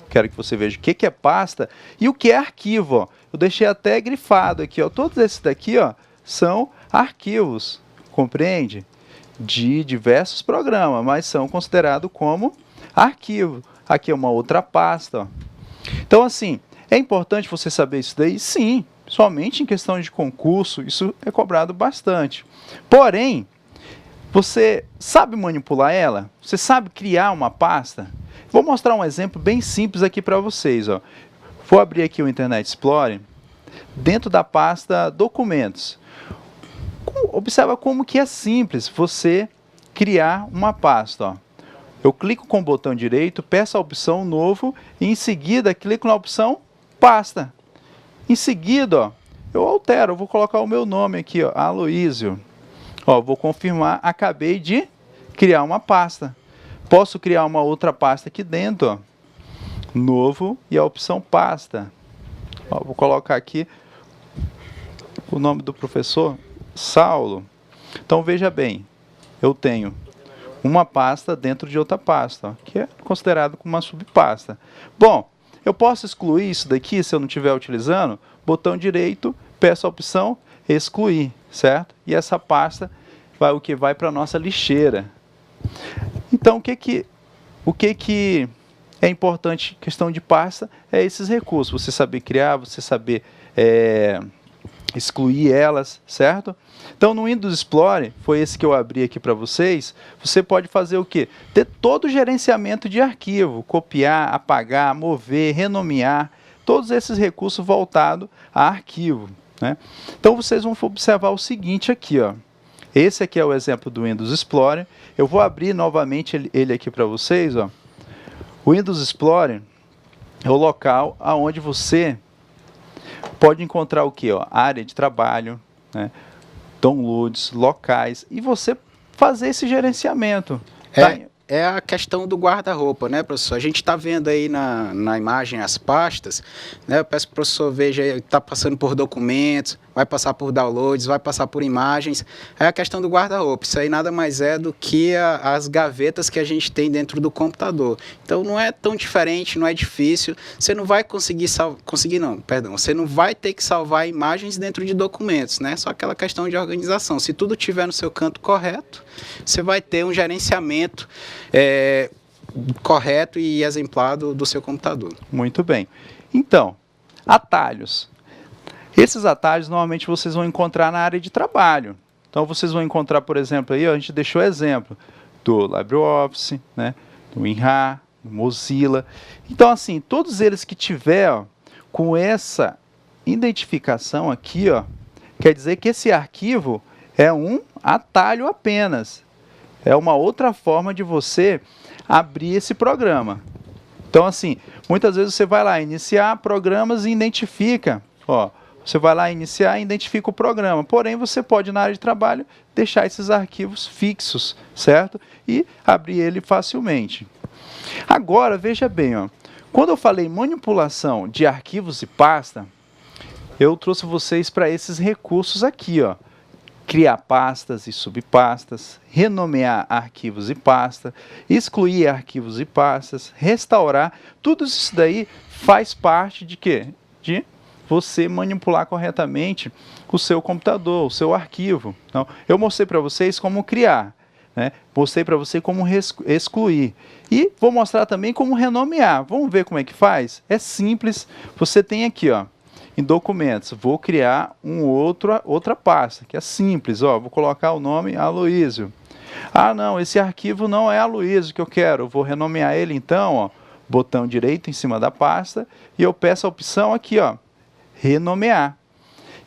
Quero que você veja o que é pasta e o que é arquivo. Eu deixei até grifado aqui, Todos esses daqui, são arquivos. Compreende? De diversos programas, mas são considerados como arquivo. Aqui é uma outra pasta. Então, assim, é importante você saber isso daí? Sim, somente em questão de concurso, isso é cobrado bastante. Porém, você sabe manipular ela? Você sabe criar uma pasta? Vou mostrar um exemplo bem simples aqui para vocês. Vou abrir aqui o Internet Explorer, dentro da pasta Documentos. observa como que é simples você criar uma pasta. Ó. Eu clico com o botão direito, peço a opção novo e em seguida clico na opção pasta. Em seguida, ó, eu altero, eu vou colocar o meu nome aqui, ó, Aloísio. Ó, vou confirmar, acabei de criar uma pasta. Posso criar uma outra pasta aqui dentro, ó, novo e a opção pasta. Ó, vou colocar aqui o nome do professor, Saulo. Então veja bem, eu tenho uma pasta dentro de outra pasta, ó, que é considerado como uma subpasta. Bom, eu posso excluir isso daqui se eu não estiver utilizando, botão direito, peço a opção excluir, certo? E essa pasta vai para a nossa lixeira. Então, o que é importante, questão de pasta, é esses recursos. Você saber criar, você saber excluir elas, certo? Então, no Windows Explorer, foi esse que eu abri aqui para vocês, você pode fazer o quê? Ter todo o gerenciamento de arquivo, copiar, apagar, mover, renomear, todos esses recursos voltados a arquivo, né? Então, vocês vão observar o seguinte aqui, ó. Esse aqui é o exemplo do Windows Explorer. Eu vou abrir novamente ele aqui para vocês, ó. O Windows Explorer é o local onde você pode encontrar o que? Área de trabalho, né? Downloads, locais, e você fazer esse gerenciamento. É a questão do guarda-roupa, né, professor? A gente está vendo aí na imagem as pastas, né? Eu peço que o professor veja, está passando por documentos, vai passar por downloads, vai passar por imagens. É a questão do guarda-roupa. Isso aí nada mais é do que as gavetas que a gente tem dentro do computador. Então não é tão diferente, não é difícil. Você não vai você não vai ter que salvar imagens dentro de documentos, né? Só aquela questão de organização. Se tudo estiver no seu canto correto, você vai ter um gerenciamento correto e exemplar do seu computador. Muito bem. Então, atalhos. Esses atalhos normalmente vocês vão encontrar na área de trabalho. Então vocês vão encontrar, por exemplo, aí, ó, a gente deixou exemplo do LibreOffice, né, do WinRAR, do Mozilla. Então, assim, todos eles que tiver, ó, com essa identificação aqui, ó, quer dizer que esse arquivo é um atalho apenas. É uma outra forma de você abrir esse programa. Então, assim, muitas vezes você vai lá iniciar programas e identifica, ó, você vai lá iniciar e identifica o programa. Porém, você pode, na área de trabalho, deixar esses arquivos fixos, certo? E abrir ele facilmente. Agora, veja bem, ó, quando eu falei manipulação de arquivos e pasta, eu trouxe vocês para esses recursos aqui, ó. Criar pastas e subpastas, renomear arquivos e pastas, excluir arquivos e pastas, restaurar. Tudo isso daí faz parte de quê? De você manipular corretamente o seu computador, o seu arquivo. Então, eu mostrei para vocês como criar, né? Mostrei para você como excluir. E vou mostrar também como renomear. Vamos ver como é que faz? É simples. Você tem aqui, ó, em documentos, vou criar outra pasta, que é simples. Ó, vou colocar o nome Aloísio. Ah, não, esse arquivo não é Aloísio que eu quero. Eu vou renomear ele então, ó, botão direito em cima da pasta, e eu peço a opção aqui, ó, renomear.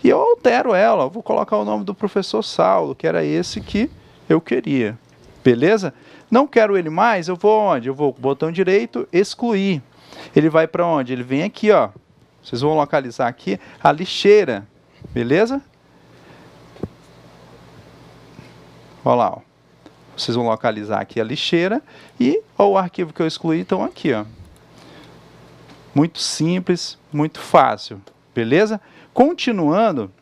E eu altero ela, ó, vou colocar o nome do professor Saulo, que era esse que eu queria. Beleza? Não quero ele mais, eu vou onde? Eu vou botão direito, excluir. Ele vai para onde? Ele vem aqui, ó. Vocês vão localizar aqui a lixeira. Beleza? Olha lá, ó. Vocês vão localizar aqui a lixeira e ó, o arquivo que eu excluí estão aqui, ó. Muito simples, muito fácil. Beleza? Continuando,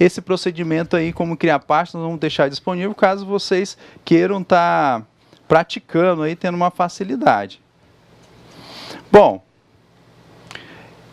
esse procedimento aí, como criar pasta, nós vamos deixar disponível caso vocês queiram estar praticando aí, tendo uma facilidade. Bom,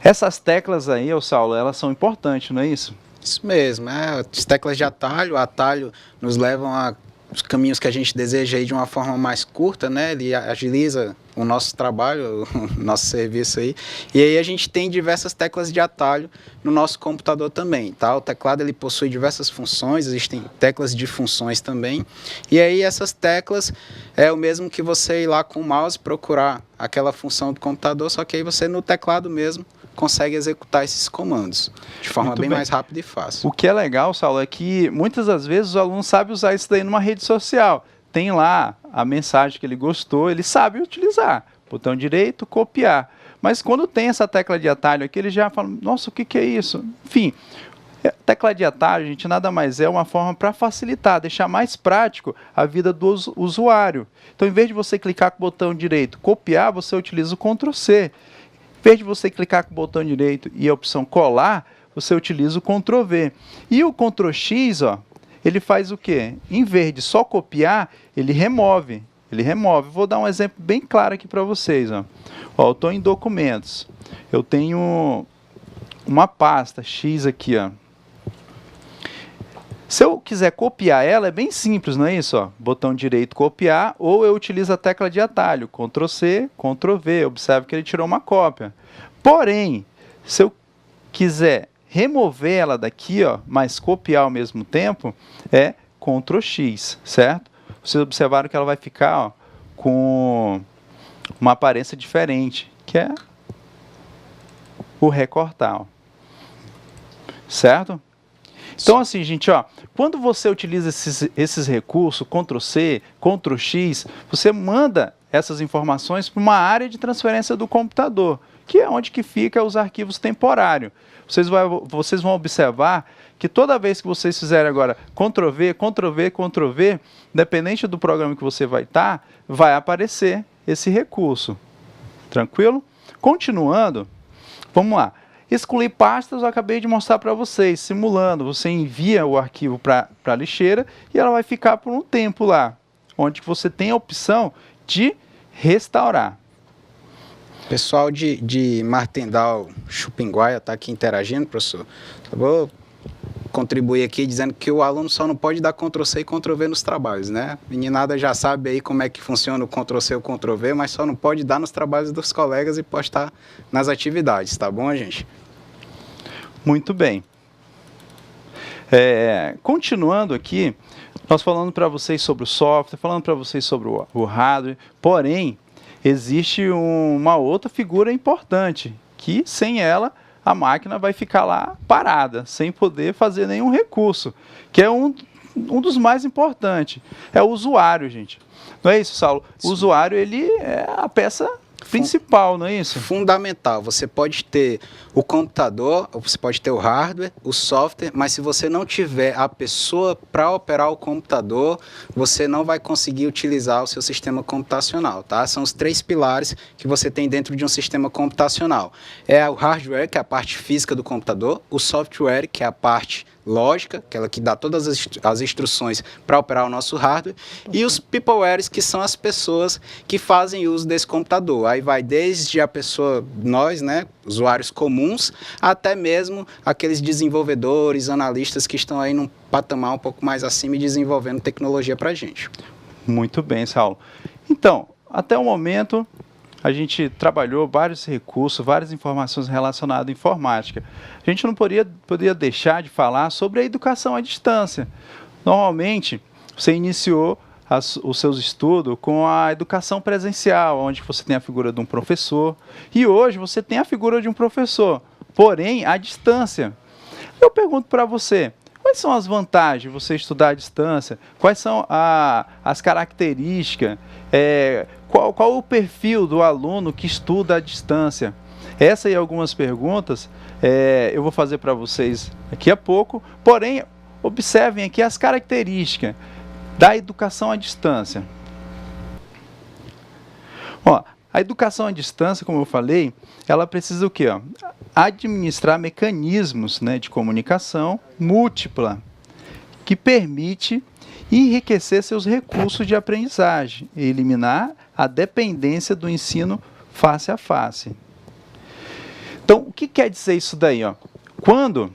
essas teclas aí, Saulo, elas são importantes, não é isso? Isso mesmo, as teclas de atalho, o atalho nos levam a os caminhos que a gente deseja aí de uma forma mais curta, né? Ele agiliza o nosso trabalho, o nosso serviço aí. E aí a gente tem diversas teclas de atalho no nosso computador também, tá? O teclado ele possui diversas funções, existem teclas de funções também. E aí essas teclas é o mesmo que você ir lá com o mouse procurar aquela função do computador, só que aí você no teclado mesmo consegue executar esses comandos de forma bem mais rápida e fácil. O que é legal, Saulo, é que muitas das vezes o aluno sabe usar isso daí numa rede social. Tem lá a mensagem que ele gostou, ele sabe utilizar. Botão direito, copiar. Mas quando tem essa tecla de atalho aqui, ele já fala, nossa, o que é isso? Enfim, tecla de atalho, gente, nada mais é uma forma para facilitar, deixar mais prático a vida do usuário. Então, em vez de você clicar com o botão direito, copiar, você utiliza o Ctrl+C. Em vez de você clicar com o botão direito e a opção colar, você utiliza o Ctrl+V. E o Ctrl+X, ó, ele faz o quê? Em vez de só copiar, ele remove. Vou dar um exemplo bem claro aqui para vocês. Ó, eu estou em documentos. Eu tenho uma pasta X aqui. Ó. Se eu quiser copiar ela, é bem simples, não é isso? Ó? Botão direito, copiar, ou eu utilizo a tecla de atalho, Ctrl+C, Ctrl+V. Observe que ele tirou uma cópia. Porém, se eu quiser remover ela daqui, ó, mas copiar ao mesmo tempo, é Ctrl+X, certo? Vocês observaram que ela vai ficar, ó, com uma aparência diferente, que é o recortar, ó. Certo? Então, assim, gente, ó, quando você utiliza esses recursos, Ctrl+C, Ctrl+X, você manda essas informações para uma área de transferência do computador, que é onde que fica os arquivos temporários. Vocês vão observar que toda vez que vocês fizerem agora Ctrl+V, Ctrl+V, Ctrl+V, independente do programa que você vai estar, vai aparecer esse recurso. Tranquilo? Continuando, vamos lá. Excluir pastas eu acabei de mostrar para vocês, simulando. Você envia o arquivo para a lixeira e ela vai ficar por um tempo lá, onde você tem a opção de restaurar. Pessoal de Martindal, Chupinguaia, está aqui interagindo, professor. Eu vou contribuir aqui dizendo que o aluno só não pode dar Ctrl+C e Ctrl+V nos trabalhos, né? Meninada já sabe aí como é que funciona o Ctrl+C e o Ctrl+V, mas só não pode dar nos trabalhos dos colegas e postar nas atividades, tá bom, gente? Muito bem. Continuando aqui, nós falando para vocês sobre o software, falando para vocês sobre o hardware, porém, existe uma outra figura importante, que sem ela a máquina vai ficar lá parada, sem poder fazer nenhum recurso, que é um dos mais importantes. É o usuário, gente. Não é isso, Saulo? O usuário, ele é a peça principal, não é isso? Fundamental. Você pode ter o computador, você pode ter o hardware, o software, mas se você não tiver a pessoa para operar o computador, você não vai conseguir utilizar o seu sistema computacional, tá? São os 3 pilares que você tem dentro de um sistema computacional. É o hardware, que é a parte física do computador, o software, que é a parte lógica, aquela que dá todas as instruções para operar o nosso hardware, e os peoplewares, que são as pessoas que fazem uso desse computador. Aí vai desde a pessoa, nós, né, usuários comuns, até mesmo aqueles desenvolvedores, analistas que estão aí num patamar um pouco mais acima e desenvolvendo tecnologia para a gente. Muito bem, Saulo. Então, até o momento, a gente trabalhou vários recursos, várias informações relacionadas à informática. A gente não poderia deixar de falar sobre a educação à distância. Normalmente, você iniciou os seus estudos com a educação presencial, onde você tem a figura de um professor, e hoje você tem a figura de um professor, porém, à distância. Eu pergunto para você, quais são as vantagens de você estudar à distância? Quais são as características? Qual o perfil do aluno que estuda à distância? Essa e algumas perguntas eu vou fazer para vocês daqui a pouco, porém, observem aqui as características da educação à distância. Ó, a educação à distância, como eu falei, ela precisa o quê? Ó? Administrar mecanismos, né, de comunicação múltipla, que permite enriquecer seus recursos de aprendizagem e eliminar a dependência do ensino face a face. Então, o que quer dizer isso daí? Ó? Quando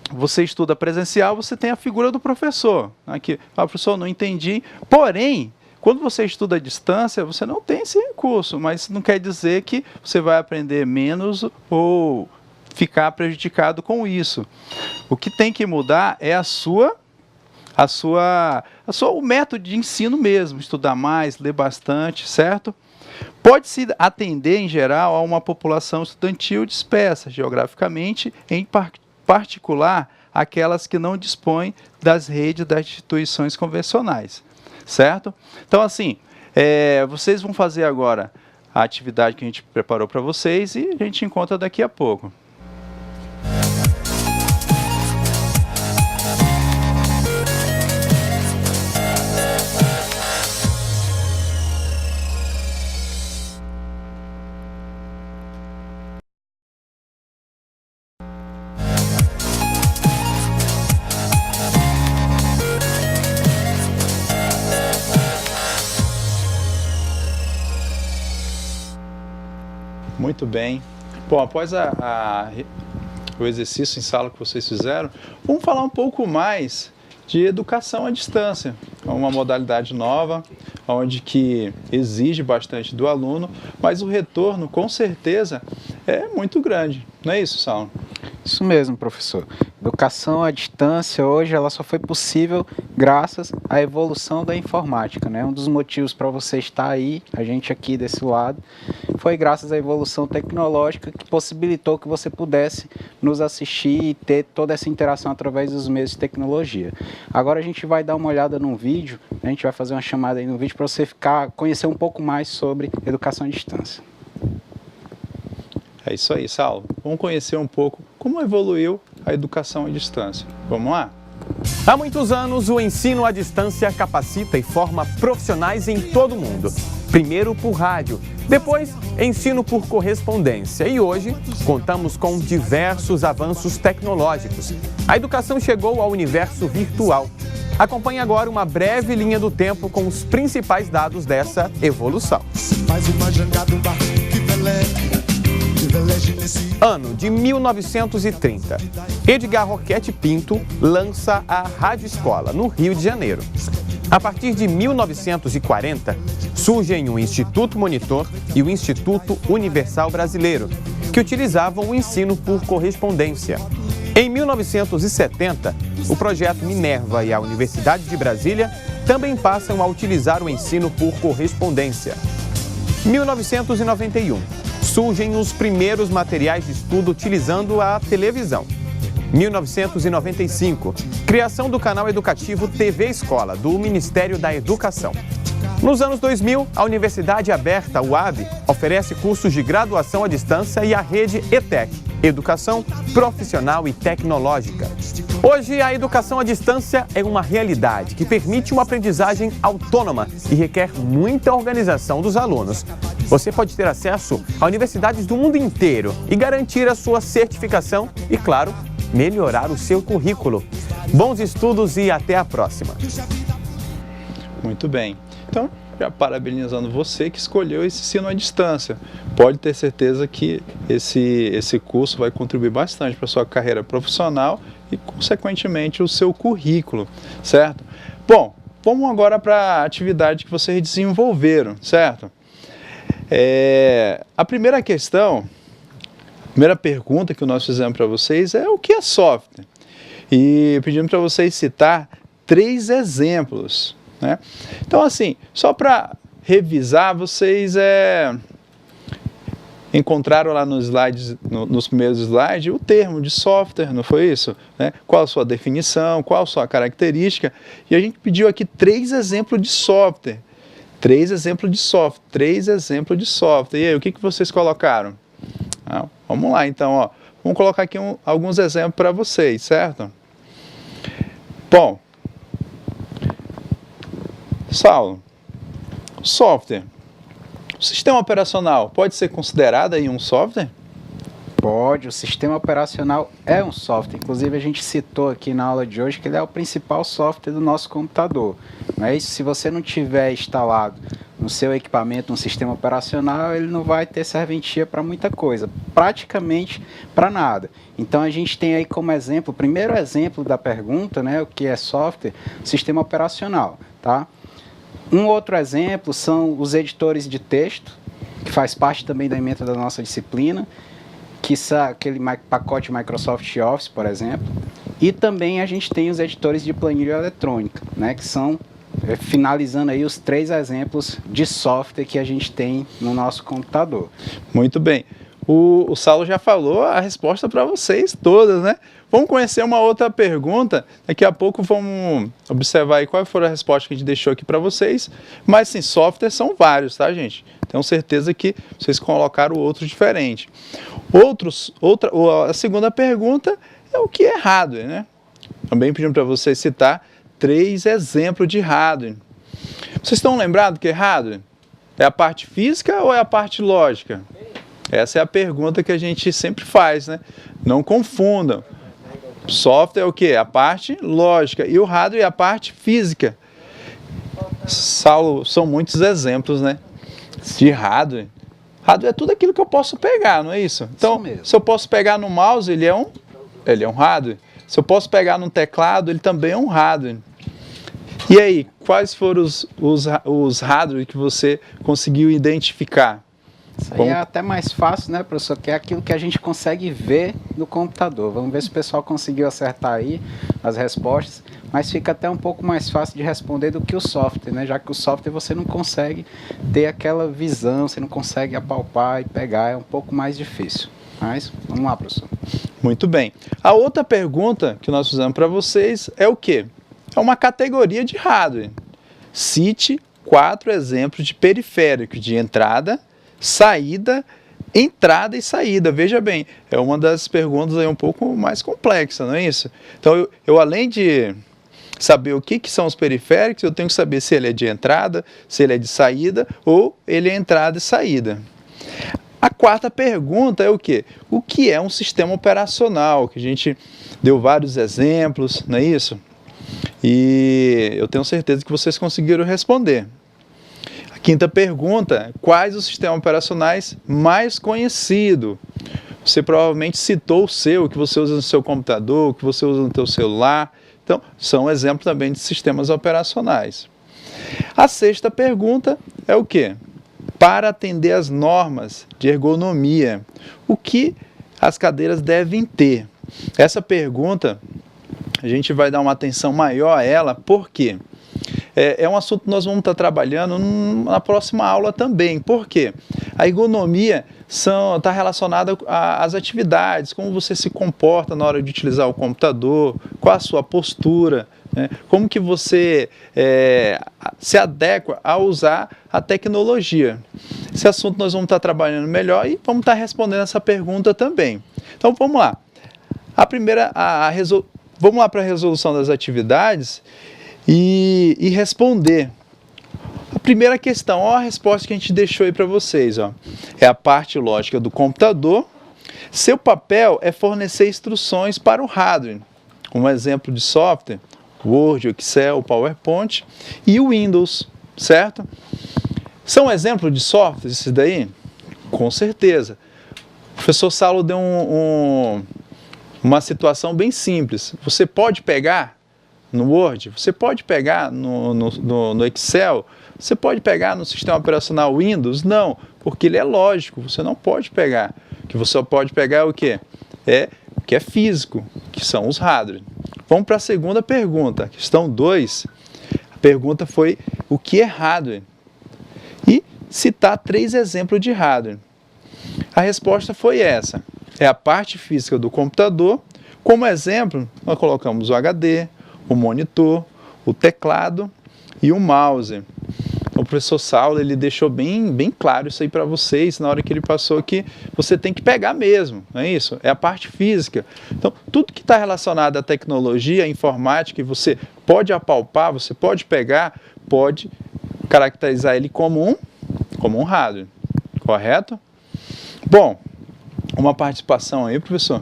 você estuda presencial, você tem a figura do professor. Aqui, professor, não entendi. Porém, quando você estuda à distância, você não tem esse recurso, mas isso não quer dizer que você vai aprender menos ou ficar prejudicado com isso. O que tem que mudar é o método de ensino mesmo, estudar mais, ler bastante, certo? Pode-se atender, em geral, a uma população estudantil dispersa geograficamente, em particular aquelas que não dispõem das redes das instituições convencionais, certo? Então, assim, vocês vão fazer agora a atividade que a gente preparou para vocês e a gente encontra daqui a pouco. Muito bem. Bom, após o exercício em sala que vocês fizeram, vamos falar um pouco mais de educação à distância. É uma modalidade nova, onde que exige bastante do aluno, mas o retorno, com certeza, é muito grande. Não é isso, Saulo? Isso mesmo, professor. Educação à distância hoje ela só foi possível graças à evolução da informática, né? Um dos motivos para você estar aí, a gente aqui desse lado, foi graças à evolução tecnológica que possibilitou que você pudesse nos assistir e ter toda essa interação através dos meios de tecnologia. Agora a gente vai dar uma olhada num vídeo, a gente vai fazer uma chamada aí no vídeo para você conhecer um pouco mais sobre educação à distância. É isso aí, Saulo. Vamos conhecer um pouco como evoluiu a educação à distância. Vamos lá? Há muitos anos, o ensino à distância capacita e forma profissionais em todo o mundo. Primeiro por rádio, depois ensino por correspondência e hoje contamos com diversos avanços tecnológicos. A educação chegou ao universo virtual. Acompanhe agora uma breve linha do tempo com os principais dados dessa evolução. Ano de 1930. Edgar Roquette Pinto lança a Rádio Escola, no Rio de Janeiro. A partir de 1940, surgem o Instituto Monitor e o Instituto Universal Brasileiro, que utilizavam o ensino por correspondência. Em 1970, o projeto Minerva e a Universidade de Brasília também passam a utilizar o ensino por correspondência. 1991. Surgem os primeiros materiais de estudo utilizando a televisão. 1995, criação do canal educativo TV Escola, do Ministério da Educação. Nos anos 2000, a Universidade Aberta, UAB, oferece cursos de graduação à distância e a rede ETEC, Educação Profissional e Tecnológica. Hoje, a educação à distância é uma realidade que permite uma aprendizagem autônoma e requer muita organização dos alunos. Você pode ter acesso a universidades do mundo inteiro e garantir a sua certificação e, claro, melhorar o seu currículo. Bons estudos e até a próxima. Muito bem. Então, já parabenizando você que escolheu esse ensino à distância. Pode ter certeza que esse curso vai contribuir bastante para a sua carreira profissional e, consequentemente, o seu currículo, certo? Bom, vamos agora para a atividade que vocês desenvolveram, certo? A primeira questão, a primeira pergunta que nós fizemos para vocês é o que é software? E pedimos para vocês citar 3 exemplos, né? Então, assim, só para revisar, vocês encontraram lá nos slides, nos primeiros slides, o termo de software, não foi isso? Né? Qual a sua definição, qual a sua característica? E a gente pediu aqui 3 exemplos de software. 3 exemplos de software, 3 exemplos de software. E aí, o que vocês colocaram? Vamos lá, então, ó. Vamos colocar aqui alguns exemplos para vocês, certo? Bom, Saulo, software. O sistema operacional pode ser considerado aí um software? Pode, o sistema operacional é um software. Inclusive, a gente citou aqui na aula de hoje que ele é o principal software do nosso computador. Mas se você não tiver instalado no seu equipamento um sistema operacional, ele não vai ter serventia para muita coisa, praticamente para nada. Então, a gente tem aí como exemplo, o primeiro exemplo da pergunta, né, o que é software, sistema operacional, tá? Um outro exemplo são os editores de texto, que faz parte também da ementa da nossa disciplina, que são aquele pacote Microsoft Office, por exemplo, e também a gente tem os editores de planilha eletrônica, né, que são finalizando aí os 3 exemplos de software que a gente tem no nosso computador. Muito bem. O Saulo já falou a resposta para vocês todas, né? Vamos conhecer uma outra pergunta. Daqui a pouco vamos observar aí qual foi a resposta que a gente deixou aqui para vocês. Mas, sim, softwares são vários, tá, gente? Tenho certeza que vocês colocaram outros diferentes. A segunda pergunta é o que é hardware, né? Também pedimos para vocês citar 3 exemplos de hardware. Vocês estão lembrados do que é hardware? É a parte física ou é a parte lógica? Essa é a pergunta que a gente sempre faz, né? Não confundam. Software é o quê? A parte lógica. E o hardware é a parte física. Saulo, são muitos exemplos, né? De hardware. Hardware é tudo aquilo que eu posso pegar, não é isso? Então, se eu posso pegar no mouse, ele é um hardware. Se eu posso pegar no teclado, ele também é um hardware. E aí, quais foram os hardware que você conseguiu identificar? Isso aí é até mais fácil, né, professor? Que é aquilo que a gente consegue ver no computador. Vamos ver se o pessoal conseguiu acertar aí as respostas. Mas fica até um pouco mais fácil de responder do que o software, né? Já que o software você não consegue ter aquela visão, você não consegue apalpar e pegar, é um pouco mais difícil. Mas, vamos lá, professor. Muito bem. A outra pergunta que nós fizemos para vocês é o quê? É uma categoria de hardware. Cite 4 exemplos de periférico de entrada, saída, entrada e saída. Veja bem, é uma das perguntas aí um pouco mais complexa, não é isso? Então, eu além de saber o que são os periféricos, eu tenho que saber se ele é de entrada, se ele é de saída ou ele é entrada e saída. A quarta pergunta é o quê? O que é um sistema operacional? Que a gente deu vários exemplos, não é isso? E eu tenho certeza que vocês conseguiram responder. A quinta pergunta, quais os sistemas operacionais mais conhecidos? Você provavelmente citou o seu, que você usa no seu computador, que você usa no seu celular. Então, são exemplos também de sistemas operacionais. A sexta pergunta é o quê? Para atender às normas de ergonomia, o que as cadeiras devem ter? Essa pergunta, a gente vai dar uma atenção maior a ela, por quê? É um assunto que nós vamos estar trabalhando na próxima aula também. Por quê? A ergonomia está relacionada às atividades, como você se comporta na hora de utilizar o computador, qual a sua postura, né? Como que você se adequa a usar a tecnologia. Esse assunto nós vamos estar trabalhando melhor e vamos estar respondendo essa pergunta também. Então vamos lá. Vamos lá para a resolução das atividades e responder. A primeira questão, ó, a resposta que a gente deixou aí para vocês, ó, é a parte lógica do computador. Seu papel é fornecer instruções para o hardware. Um exemplo de software, Word, Excel, PowerPoint e o Windows, certo? São exemplos de software esses daí? Com certeza. O professor Saulo deu uma situação bem simples. Você pode pegar no Word, você pode pegar no Excel, você pode pegar no sistema operacional Windows? Não, porque ele é lógico, você não pode pegar. O que você pode pegar é o quê? O que é físico, que são os hardware. Vamos para a segunda pergunta, questão 2. A pergunta foi o que é hardware? E citar 3 exemplos de hardware. A resposta foi essa. É a parte física do computador. Como exemplo, nós colocamos o HD, o monitor, o teclado e o mouse. O professor Saulo, ele deixou bem claro isso aí para vocês na hora que ele passou que você tem que pegar mesmo, não é isso? É a parte física. Então, tudo que está relacionado à tecnologia, à informática, e você pode apalpar, você pode pegar, pode caracterizar ele como um hardware, correto? Bom, uma participação aí, professor.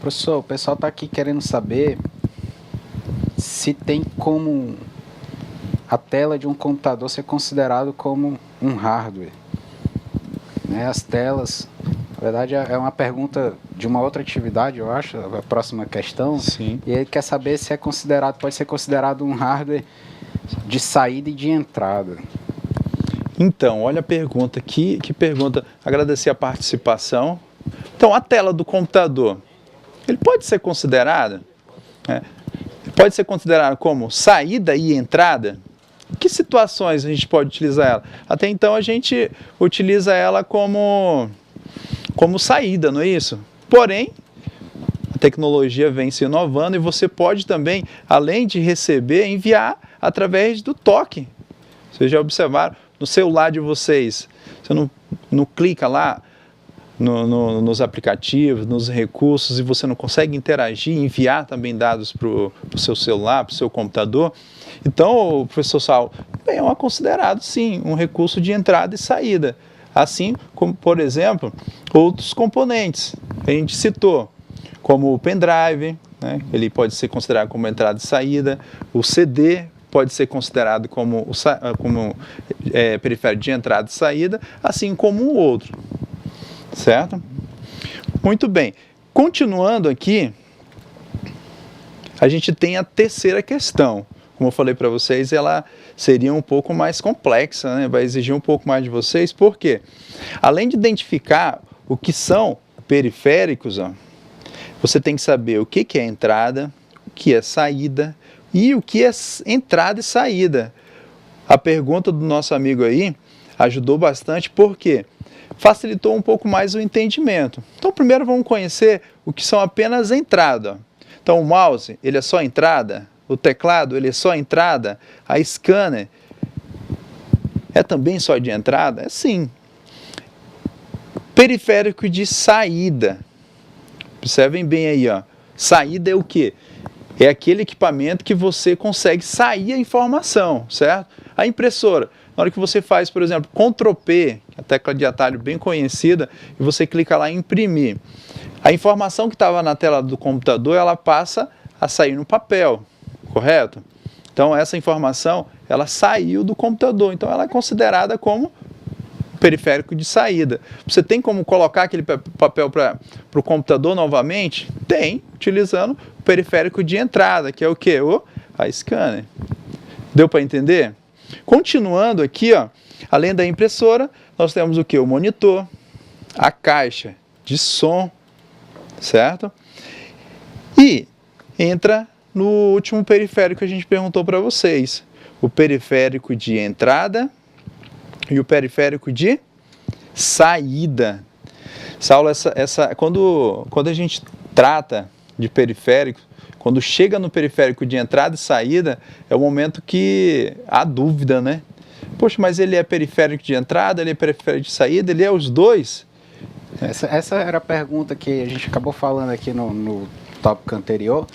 Professor, o pessoal está aqui querendo saber se tem como a tela de um computador ser considerado como um hardware. Né? As telas, na verdade é uma pergunta de uma outra atividade, eu acho, a próxima questão. Sim. E ele quer saber se pode ser considerado um hardware de saída e de entrada. Então, olha a pergunta, que pergunta, agradecer a participação. Então, a tela do computador, ele pode ser considerado, né? pode ser considerada como saída e entrada? Em que situações a gente pode utilizar ela? Até então a gente utiliza ela como saída, não é isso? Porém, a tecnologia vem se inovando e você pode também, além de receber, enviar através do toque. Vocês já observaram? No celular de vocês, você não clica lá nos aplicativos, nos recursos, e você não consegue interagir, enviar também dados para o seu celular, para o seu computador. Então, o professor Saulo, bem, é considerado sim um recurso de entrada e saída. Assim como, por exemplo, outros componentes que a gente citou, como o pendrive, né? Ele pode ser considerado como entrada e saída, o CD pode ser considerado como periférico de entrada e saída, assim como o outro. Certo? Muito bem. Continuando aqui, a gente tem a terceira questão. Como eu falei para vocês, ela seria um pouco mais complexa, né? Vai exigir um pouco mais de vocês, porque além de identificar o que são periféricos, você tem que saber o que é entrada, o que é saída e o que é entrada e saída. A pergunta do nosso amigo aí ajudou bastante, porque facilitou um pouco mais o entendimento. Então, primeiro vamos conhecer o que são apenas entrada. Então, o mouse, ele é só entrada, o teclado, ele é só entrada, a scanner é também só de entrada? É sim. Periférico de saída. Observem bem aí, ó. Saída é o quê? É aquele equipamento que você consegue sair a informação, certo? A impressora, na hora que você faz, por exemplo, Ctrl+P, a tecla de atalho bem conhecida, e você clica lá em imprimir, a informação que estava na tela do computador, ela passa a sair no papel, correto? Então, essa informação, ela saiu do computador, então ela é considerada como periférico de saída. Você tem como colocar aquele papel para o computador novamente? Tem, utilizando o periférico de entrada, que é o quê? A scanner. Deu para entender? Continuando aqui, ó, além da impressora, nós temos o quê? O monitor, a caixa de som, certo? E entra no último periférico que a gente perguntou para vocês, o periférico de entrada e o periférico de saída. Saulo, quando a gente trata de periférico, quando chega no periférico de entrada e saída, é o momento que há dúvida, né? Poxa, mas ele é periférico de entrada, ele é periférico de saída, ele é os dois? Essa era a pergunta que a gente acabou falando aqui no tópico anterior,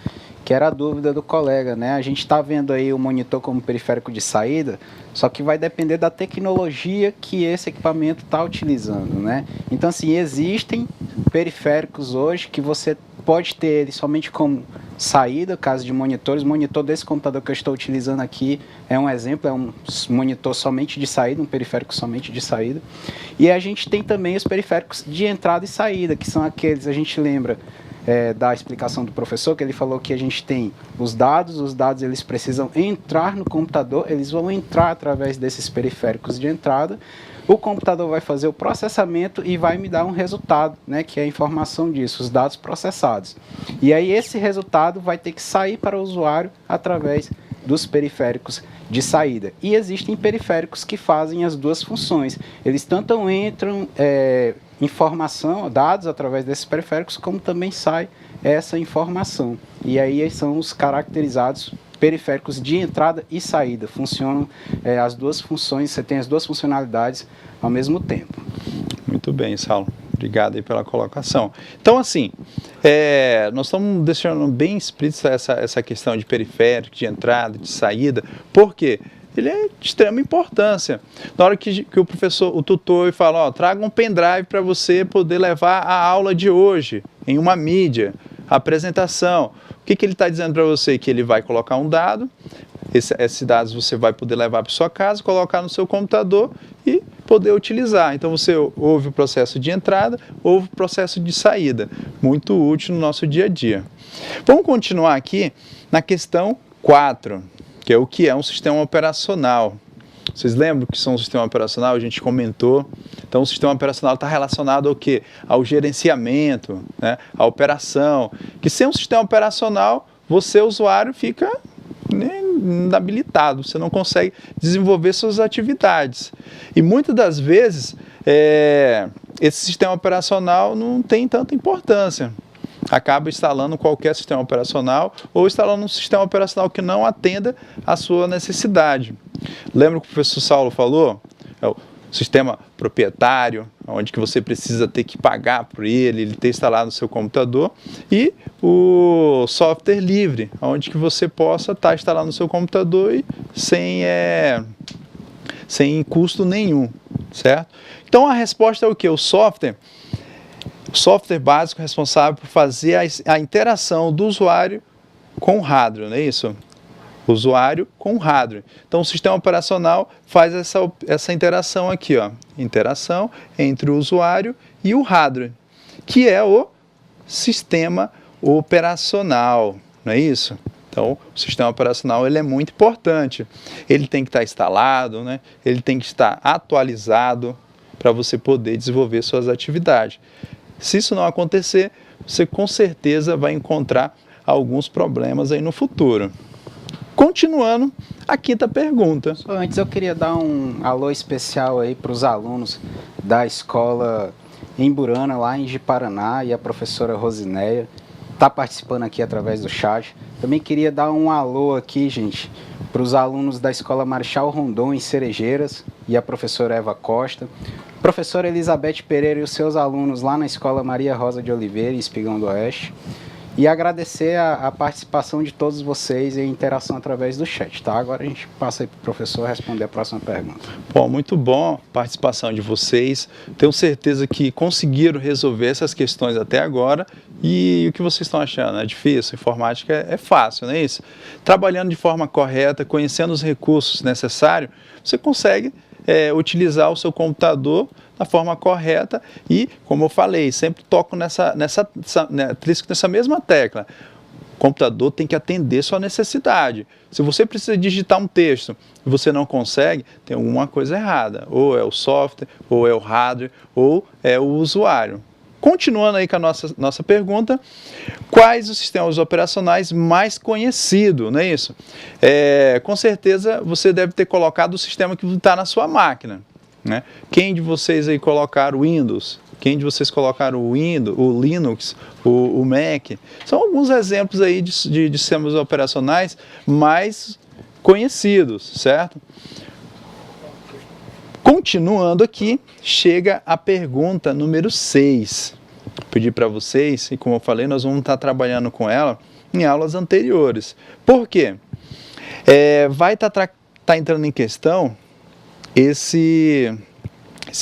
que era a dúvida do colega, né? A gente está vendo aí o monitor como periférico de saída, só que vai depender da tecnologia que esse equipamento está utilizando, né? Então, assim, existem periféricos hoje que você pode ter ele somente como saída, caso de monitores. O monitor desse computador que eu estou utilizando aqui é um exemplo, é um monitor somente de saída, um periférico somente de saída. E a gente tem também os periféricos de entrada e saída, que são aqueles, a gente lembra da explicação do professor, que ele falou que a gente tem os dados eles precisam entrar no computador, eles vão entrar através desses periféricos de entrada, o computador vai fazer o processamento e vai me dar um resultado, né, que é a informação disso, os dados processados. E aí esse resultado vai ter que sair para o usuário através dos periféricos de saída. E existem periféricos que fazem as duas funções. Eles tanto entram informação, dados através desses periféricos, como também sai essa informação. E aí são os caracterizados periféricos de entrada e saída. Funcionam as duas funções, você tem as duas funcionalidades ao mesmo tempo. Muito bem, Saulo. Obrigado aí pela colocação. Então, assim, nós estamos deixando bem explícita essa questão de periférico, de entrada, de saída. Por quê? Ele é de extrema importância. Na hora que o professor, o tutor, fala, ó, traga um pendrive para você poder levar a aula de hoje em uma mídia, a apresentação. O que ele está dizendo para você? Que ele vai colocar um dado, esses dados você vai poder levar para sua casa, colocar no seu computador e poder utilizar. Então você ouve o processo de entrada, ouve o processo de saída. Muito útil no nosso dia a dia. Vamos continuar aqui na questão 4, que é o que é um sistema operacional. Vocês lembram que são um sistema operacional? A gente comentou. Então, o sistema operacional está relacionado ao quê? Ao gerenciamento, né? À operação. Que sem um sistema operacional, você, usuário, fica inabilitado, você não consegue desenvolver suas atividades. E muitas das vezes, esse sistema operacional não tem tanta importância. Acaba instalando qualquer sistema operacional ou instalando um sistema operacional que não atenda à sua necessidade. Lembra o que o professor Saulo falou? É o sistema proprietário, onde que você precisa ter que pagar por ele ter instalado no seu computador, e o software livre, onde que você possa estar instalado no seu computador e sem custo nenhum, certo? Então a resposta é o que? O software básico responsável por fazer a interação do usuário com o hardware, não é isso? O usuário com o hardware. Então o sistema operacional faz essa interação aqui, ó, interação entre o usuário e o hardware, que é o sistema operacional, não é isso? Então o sistema operacional ele é muito importante, ele tem que estar instalado, né? Ele tem que estar atualizado para você poder desenvolver suas atividades. Se isso não acontecer, você com certeza vai encontrar alguns problemas aí no futuro. Continuando, a quinta pergunta. Só antes eu queria dar um alô especial aí para os alunos da escola em Burana, lá em Ji-Paraná, e a professora Rosinéia está participando aqui através do chat. Também queria dar um alô aqui, gente, para os alunos da escola Marechal Rondon, em Cerejeiras, e a professora Eva Costa. Professora Elizabeth Pereira e os seus alunos lá na escola Maria Rosa de Oliveira, em Espigão do Oeste. E agradecer a participação de todos vocês e a interação através do chat, tá? Agora a gente passa aí para o professor responder a próxima pergunta. Bom, muito bom a participação de vocês. Tenho certeza que conseguiram resolver essas questões até agora. E o que vocês estão achando? É difícil? Informática é fácil, não é isso? Trabalhando de forma correta, conhecendo os recursos necessários, você consegue utilizar o seu computador da forma correta e, como eu falei, sempre toco nessa mesma tecla. O computador tem que atender sua necessidade. Se você precisa digitar um texto e você não consegue, tem alguma coisa errada. Ou é o software, ou é o hardware, ou é o usuário. Continuando aí com a nossa pergunta, quais os sistemas operacionais mais conhecidos, não é isso? Com certeza você deve ter colocado o sistema que está na sua máquina, né? Quem de vocês aí colocaram o Windows? Quem de vocês colocaram o Windows, o Linux, o Mac? São alguns exemplos aí de sistemas operacionais mais conhecidos, certo? Continuando aqui, chega a pergunta número 6. Pedi para vocês, e como eu falei, nós vamos estar trabalhando com ela em aulas anteriores. Por quê? Vai estar entrando em questão esse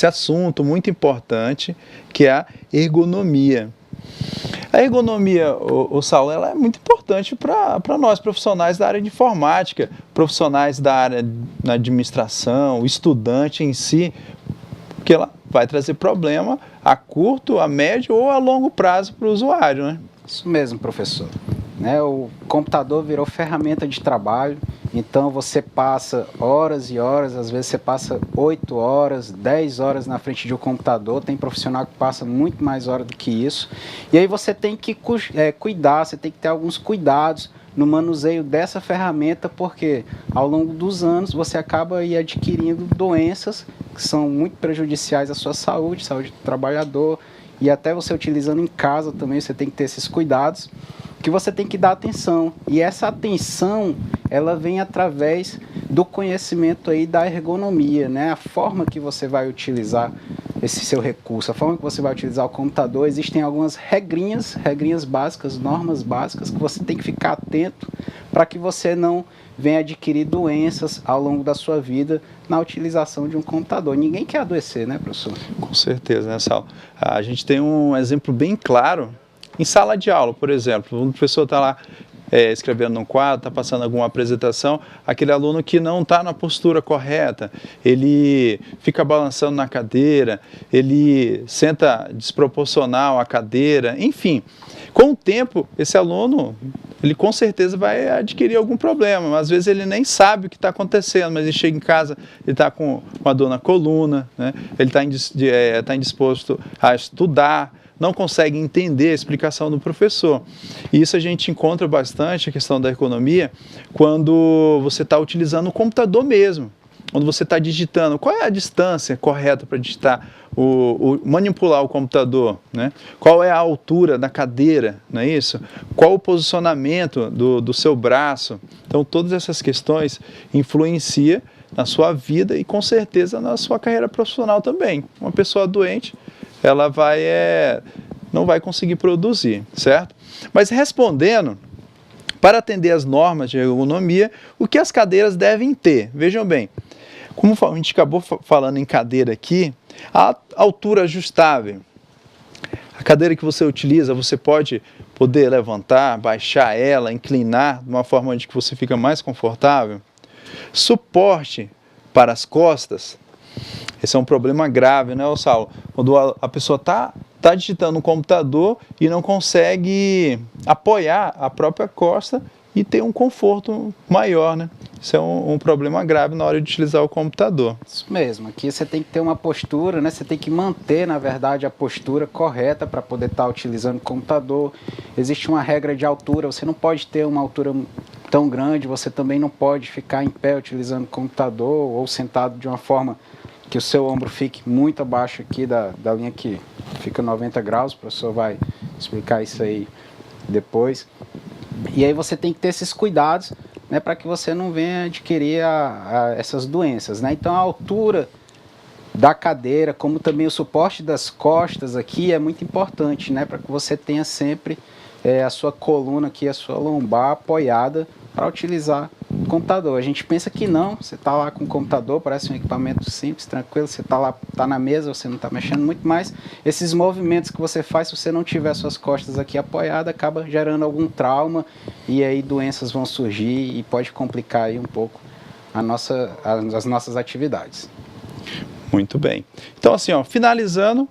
assunto muito importante, que é a ergonomia. A ergonomia, Saulo, ela é muito importante para nós, profissionais da área de informática, profissionais da área da administração, o estudante em si, porque ela vai trazer problema a curto, a médio ou a longo prazo para o usuário, né? Isso mesmo, professor. O computador virou ferramenta de trabalho, então você passa horas e horas, às vezes você passa 8 horas, 10 horas na frente de um computador, tem profissional que passa muito mais horas do que isso, e aí você tem que cuidar, você tem que ter alguns cuidados no manuseio dessa ferramenta, porque ao longo dos anos você acaba adquirindo doenças que são muito prejudiciais à sua saúde do trabalhador, e até você utilizando em casa também você tem que ter esses cuidados, que você tem que dar atenção, e essa atenção ela vem através do conhecimento aí da ergonomia, né? A forma que você vai utilizar esse seu recurso, a forma que você vai utilizar o computador, existem algumas regrinhas básicas, normas básicas que você tem que ficar atento para que você não venha adquirir doenças ao longo da sua vida na utilização de um computador. Ninguém quer adoecer, né, professor? Com certeza, né, Saulo? A gente tem um exemplo bem claro em sala de aula, por exemplo. Uma pessoa está lá escrevendo num quadro, está passando alguma apresentação, aquele aluno que não está na postura correta, ele fica balançando na cadeira, ele senta desproporcional à cadeira, enfim. Com o tempo, esse aluno, ele com certeza vai adquirir algum problema, às vezes ele nem sabe o que está acontecendo, mas ele chega em casa, ele está com uma dor na coluna, né? Ele está indisposto a estudar, não consegue entender a explicação do professor. E isso a gente encontra bastante, a questão da ergonomia, quando você está utilizando o computador mesmo. Quando você está digitando, qual é a distância correta para digitar, manipular o computador, né? Qual é a altura da cadeira, não é isso? Qual o posicionamento do seu braço? Então, todas essas questões influenciam na sua vida e, com certeza, na sua carreira profissional também. Uma pessoa doente, ela não vai conseguir produzir, certo? Mas respondendo, para atender às normas de ergonomia, o que as cadeiras devem ter? Vejam bem, como a gente acabou falando em cadeira aqui, a altura ajustável. A cadeira que você utiliza, você pode poder levantar, baixar ela, inclinar de uma forma onde você fica mais confortável. Suporte para as costas. Esse é um problema grave, né, Saulo? Quando a pessoa está digitando no computador e não consegue apoiar a própria costa e ter um conforto maior, né? Isso é um problema grave na hora de utilizar o computador. Isso mesmo, aqui você tem que ter uma postura, né? Você tem que manter, na verdade, a postura correta para poder estar utilizando o computador. Existe uma regra de altura, você não pode ter uma altura tão grande, você também não pode ficar em pé utilizando o computador ou sentado de uma forma que o seu ombro fique muito abaixo aqui da linha que fica 90 graus, o professor vai explicar isso aí depois. E aí você tem que ter esses cuidados, né, para que você não venha adquirir essas doenças, né? Então a altura da cadeira, como também o suporte das costas aqui é muito importante, né, para que você tenha sempre a sua coluna aqui, a sua lombar apoiada para utilizar o computador. A gente pensa que não, você está lá com o computador, parece um equipamento simples, tranquilo, você está lá, está na mesa, você não está mexendo muito mais. Esses movimentos que você faz, se você não tiver suas costas aqui apoiadas, acaba gerando algum trauma e aí doenças vão surgir e pode complicar aí um pouco as nossas atividades. Muito bem. Então, assim, finalizando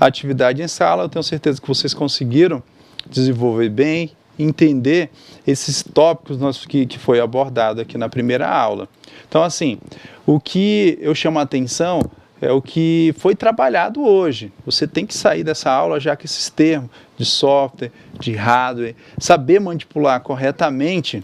a atividade em sala, eu tenho certeza que vocês conseguiram desenvolver bem, entender esses tópicos que foi abordado aqui na primeira aula. Então, assim, o que eu chamo a atenção é o que foi trabalhado hoje. Você tem que sair dessa aula já com esses termos de software, de hardware, saber manipular corretamente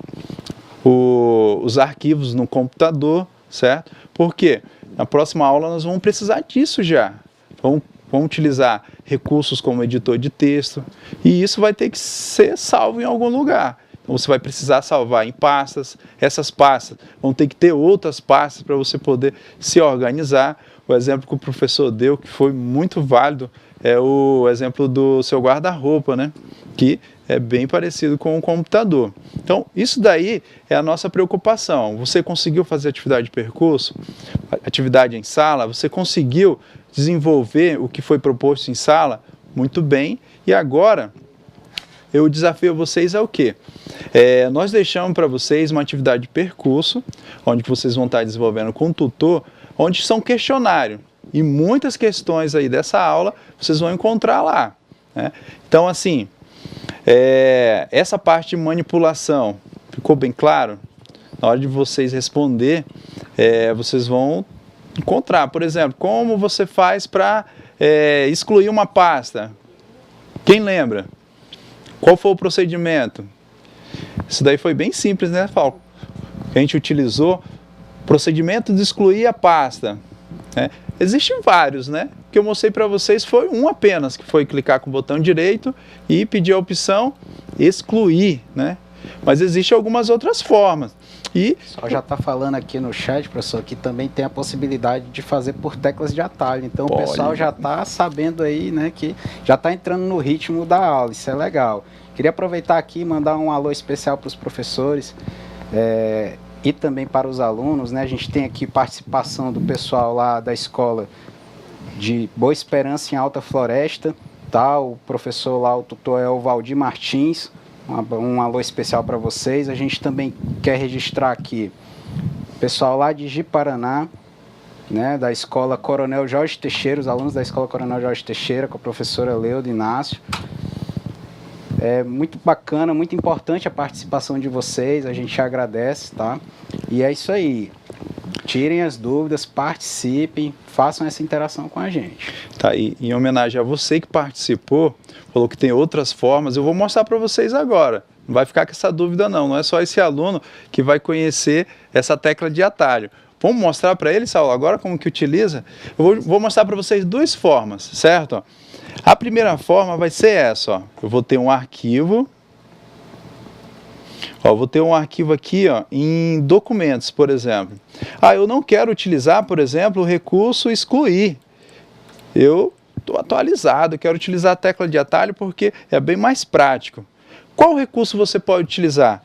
os arquivos no computador, certo? Porque na próxima aula nós vamos precisar disso já. Vamos utilizar recursos como editor de texto e isso vai ter que ser salvo em algum lugar. Então você vai precisar salvar em pastas, essas pastas vão ter que ter outras pastas para você poder se organizar. O exemplo que o professor deu, que foi muito válido, é o exemplo do seu guarda-roupa, né? Que é bem parecido com o computador. Então, isso daí é a nossa preocupação. Você conseguiu fazer atividade de percurso, atividade em sala, você conseguiu desenvolver o que foi proposto em sala muito bem. E agora, eu desafio vocês a o quê? Nós deixamos para vocês uma atividade de percurso, onde vocês vão estar desenvolvendo com o tutor, onde são questionários. E muitas questões aí dessa aula vocês vão encontrar lá, né? Então, assim, essa parte de manipulação, ficou bem claro? Na hora de vocês responder, vocês vão encontrar, por exemplo, como você faz para excluir uma pasta. Quem lembra? Qual foi o procedimento? Isso daí foi bem simples, né, Falco? A gente utilizou procedimento de excluir a pasta, né? Existem vários, né? O que eu mostrei para vocês foi um apenas, que foi clicar com o botão direito e pedir a opção excluir, né? Mas existem algumas outras formas. Só já está falando aqui no chat, professor, que também tem a possibilidade de fazer por teclas de atalho. Então o pessoal já está sabendo aí, né, que já está entrando no ritmo da aula. Isso é legal. Queria aproveitar aqui e mandar um alô especial para os professores e também para os alunos, né? A gente tem aqui participação do pessoal lá da escola de Boa Esperança em Alta Floresta, tá? O professor lá, o tutor é o Valdir Martins. Um alô especial para vocês. A gente também quer registrar aqui o pessoal lá de Ji-Paraná, né, da Escola Coronel Jorge Teixeira, os alunos da Escola Coronel Jorge Teixeira, com a professora Leuda Inácio. É muito bacana, muito importante a participação de vocês, a gente agradece, tá? E é isso aí. tirem as dúvidas, participem, façam essa interação com a gente. Tá, e em homenagem a você que participou, falou que tem outras formas, eu vou mostrar para vocês agora. Não vai ficar com essa dúvida não é só esse aluno que vai conhecer essa tecla de atalho. Vamos mostrar para ele, Saulo, agora como que utiliza? Eu vou mostrar para vocês duas formas, certo? A primeira forma vai ser essa, ó. Eu vou ter um arquivo, ó, vou ter um arquivo aqui, ó, em documentos, por exemplo. Eu não quero utilizar, por exemplo, o recurso excluir. Eu estou atualizado, quero utilizar a tecla de atalho porque é bem mais prático. Qual recurso você pode utilizar?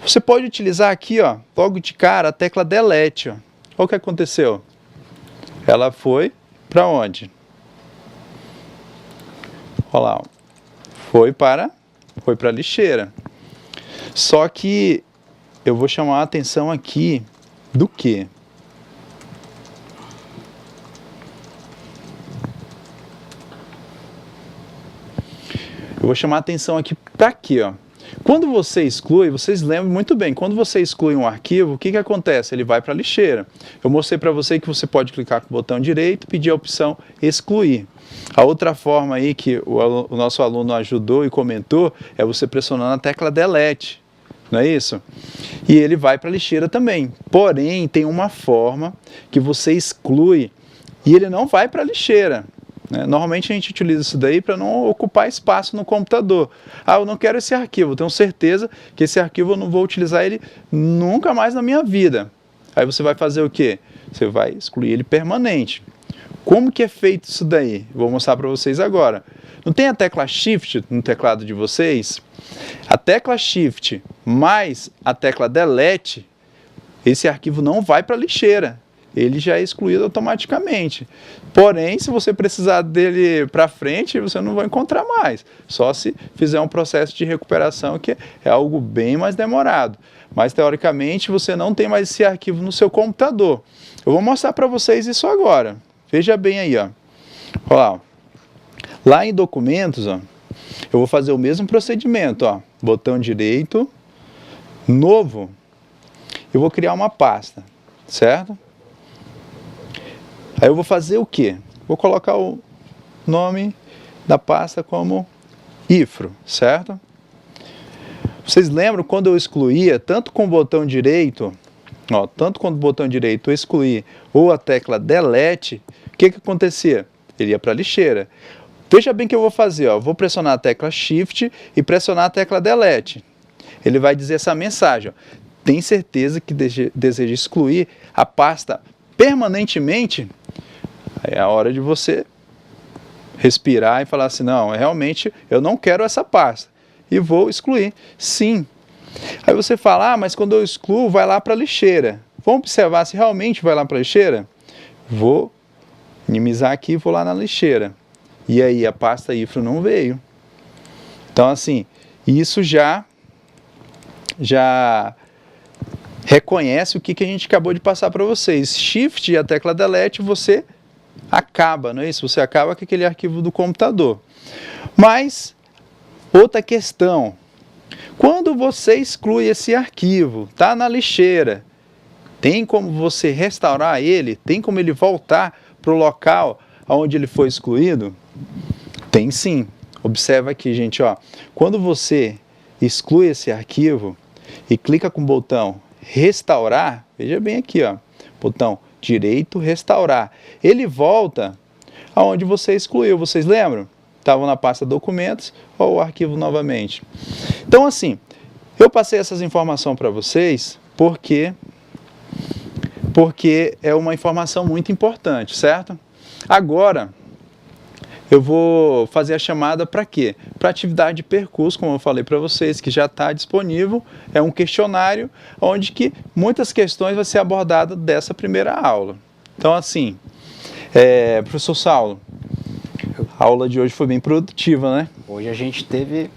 Você pode utilizar aqui, ó, logo de cara, a tecla delete. Ó. Olha o que aconteceu. Ela foi para onde? Olha lá, ó. Foi para a lixeira. Só que eu vou chamar a atenção aqui do quê? Eu vou chamar a atenção aqui para quê, ó? Quando você exclui, vocês lembram muito bem, quando você exclui um arquivo, o que acontece? Ele vai para a lixeira. Eu mostrei para você que você pode clicar com o botão direito e pedir a opção excluir. A outra forma aí que o nosso aluno ajudou e comentou é você pressionando a tecla delete, não é isso? E ele vai para a lixeira também. Porém, tem uma forma que você exclui e ele não vai para a lixeira. Normalmente a gente utiliza isso daí para não ocupar espaço no computador. Eu não quero esse arquivo, eu tenho certeza que esse arquivo eu não vou utilizar ele nunca mais na minha vida. Aí você vai fazer o quê? Você vai excluir ele permanente. Como que é feito isso daí? Vou mostrar para vocês agora. Não tem a tecla Shift no teclado de vocês? A tecla Shift mais a tecla Delete, esse arquivo não vai para a lixeira. Ele já é excluído automaticamente. Porém, se você precisar dele para frente, você não vai encontrar mais. Só se fizer um processo de recuperação, que é algo bem mais demorado. Mas, teoricamente, você não tem mais esse arquivo no seu computador. Eu vou mostrar para vocês isso agora. Veja bem aí, ó. Olha lá, ó. Lá em documentos, ó, eu vou fazer o mesmo procedimento, ó. Botão direito, novo. Eu vou criar uma pasta, certo? Aí eu vou fazer o quê? Vou colocar o nome da pasta como IFRO, certo? Vocês lembram quando eu excluía, tanto com o botão direito, ó, tanto com o botão direito eu excluí, ou a tecla delete, o que acontecia? Ele ia para a lixeira. Veja bem o que eu vou fazer, ó, vou pressionar a tecla Shift e pressionar a tecla delete. Ele vai dizer essa mensagem, ó, tem certeza que deseja excluir a pasta permanentemente? É a hora de você respirar e falar assim, não, realmente eu não quero essa pasta e vou excluir. Sim. Aí você fala, mas quando eu excluo vai lá para a lixeira. Vamos observar se realmente vai lá para a lixeira? Vou minimizar aqui e vou lá na lixeira. E aí a pasta IFRO não veio. Então assim, isso já reconhece o que a gente acabou de passar para vocês. Shift e a tecla Delete você acaba, não é isso? Você acaba com aquele arquivo do computador. Mas, outra questão. Quando você exclui esse arquivo, está na lixeira, tem como você restaurar ele? Tem como ele voltar para o local onde ele foi excluído? Tem sim. Observa aqui, gente, ó. Quando você exclui esse arquivo e clica com o botão restaurar, veja bem aqui, ó, botão direito restaurar, ele volta aonde você excluiu, vocês lembram? Estavam na pasta documentos ou o arquivo novamente. Então assim, eu passei essas informações para vocês porque é uma informação muito importante, certo? Agora eu vou fazer a chamada para quê? Para atividade de percurso, como eu falei para vocês, que já está disponível. É um questionário onde que muitas questões vão ser abordadas dessa primeira aula. Então, assim, professor Saulo, a aula de hoje foi bem produtiva, né? Hoje a gente teve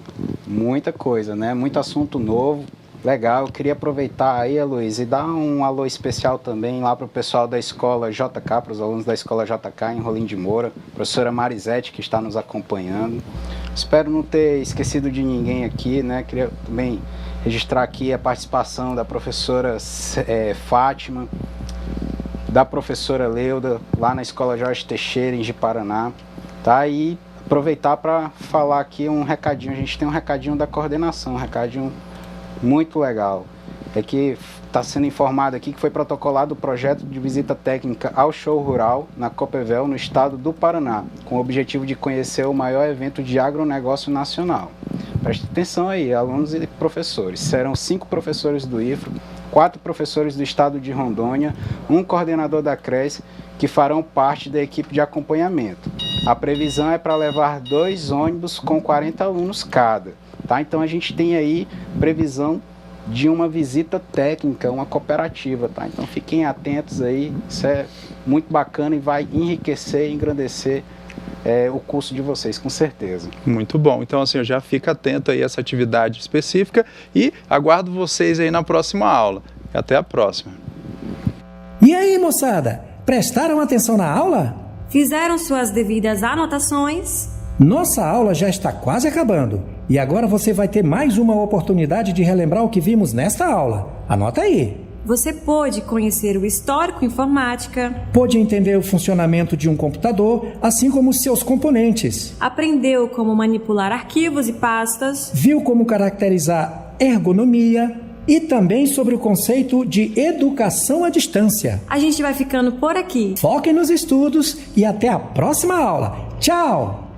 muita coisa, né? Muito assunto novo. Legal, eu queria aproveitar aí, Luiz, e dar um alô especial também lá para o pessoal da escola JK, para os alunos da escola JK em Rolim de Moura, professora Marisete, que está nos acompanhando. Espero não ter esquecido de ninguém aqui, né? Queria também registrar aqui a participação da professora Fátima, da professora Leuda, lá na Escola Jorge Teixeira, em Ji-Paraná, tá? E aproveitar para falar aqui um recadinho. A gente tem um recadinho da coordenação, um recadinho muito legal. É que está sendo informado aqui que foi protocolado o projeto de visita técnica ao show rural na Copevel, no estado do Paraná, com o objetivo de conhecer o maior evento de agronegócio nacional. Preste atenção aí, alunos e professores. Serão 5 professores do IFRO, 4 professores do estado de Rondônia, um coordenador da CRES, que farão parte da equipe de acompanhamento. A previsão é para levar 2 ônibus com 40 alunos cada. Tá? Então a gente tem aí previsão de uma visita técnica, uma cooperativa, tá? Então fiquem atentos aí, isso é muito bacana e vai enriquecer e engrandecer o curso de vocês, com certeza. Muito bom, então assim, já fica atento aí a essa atividade específica e aguardo vocês aí na próxima aula. Até a próxima. E aí, moçada, prestaram atenção na aula? Fizeram suas devidas anotações? Nossa aula já está quase acabando e agora você vai ter mais uma oportunidade de relembrar o que vimos nesta aula. Anota aí. Você pôde conhecer o histórico informática, pôde entender o funcionamento de um computador, assim como seus componentes. Aprendeu como manipular arquivos e pastas, viu como caracterizar ergonomia e também sobre o conceito de educação à distância. A gente vai ficando por aqui. Foquem nos estudos e até a próxima aula. Tchau!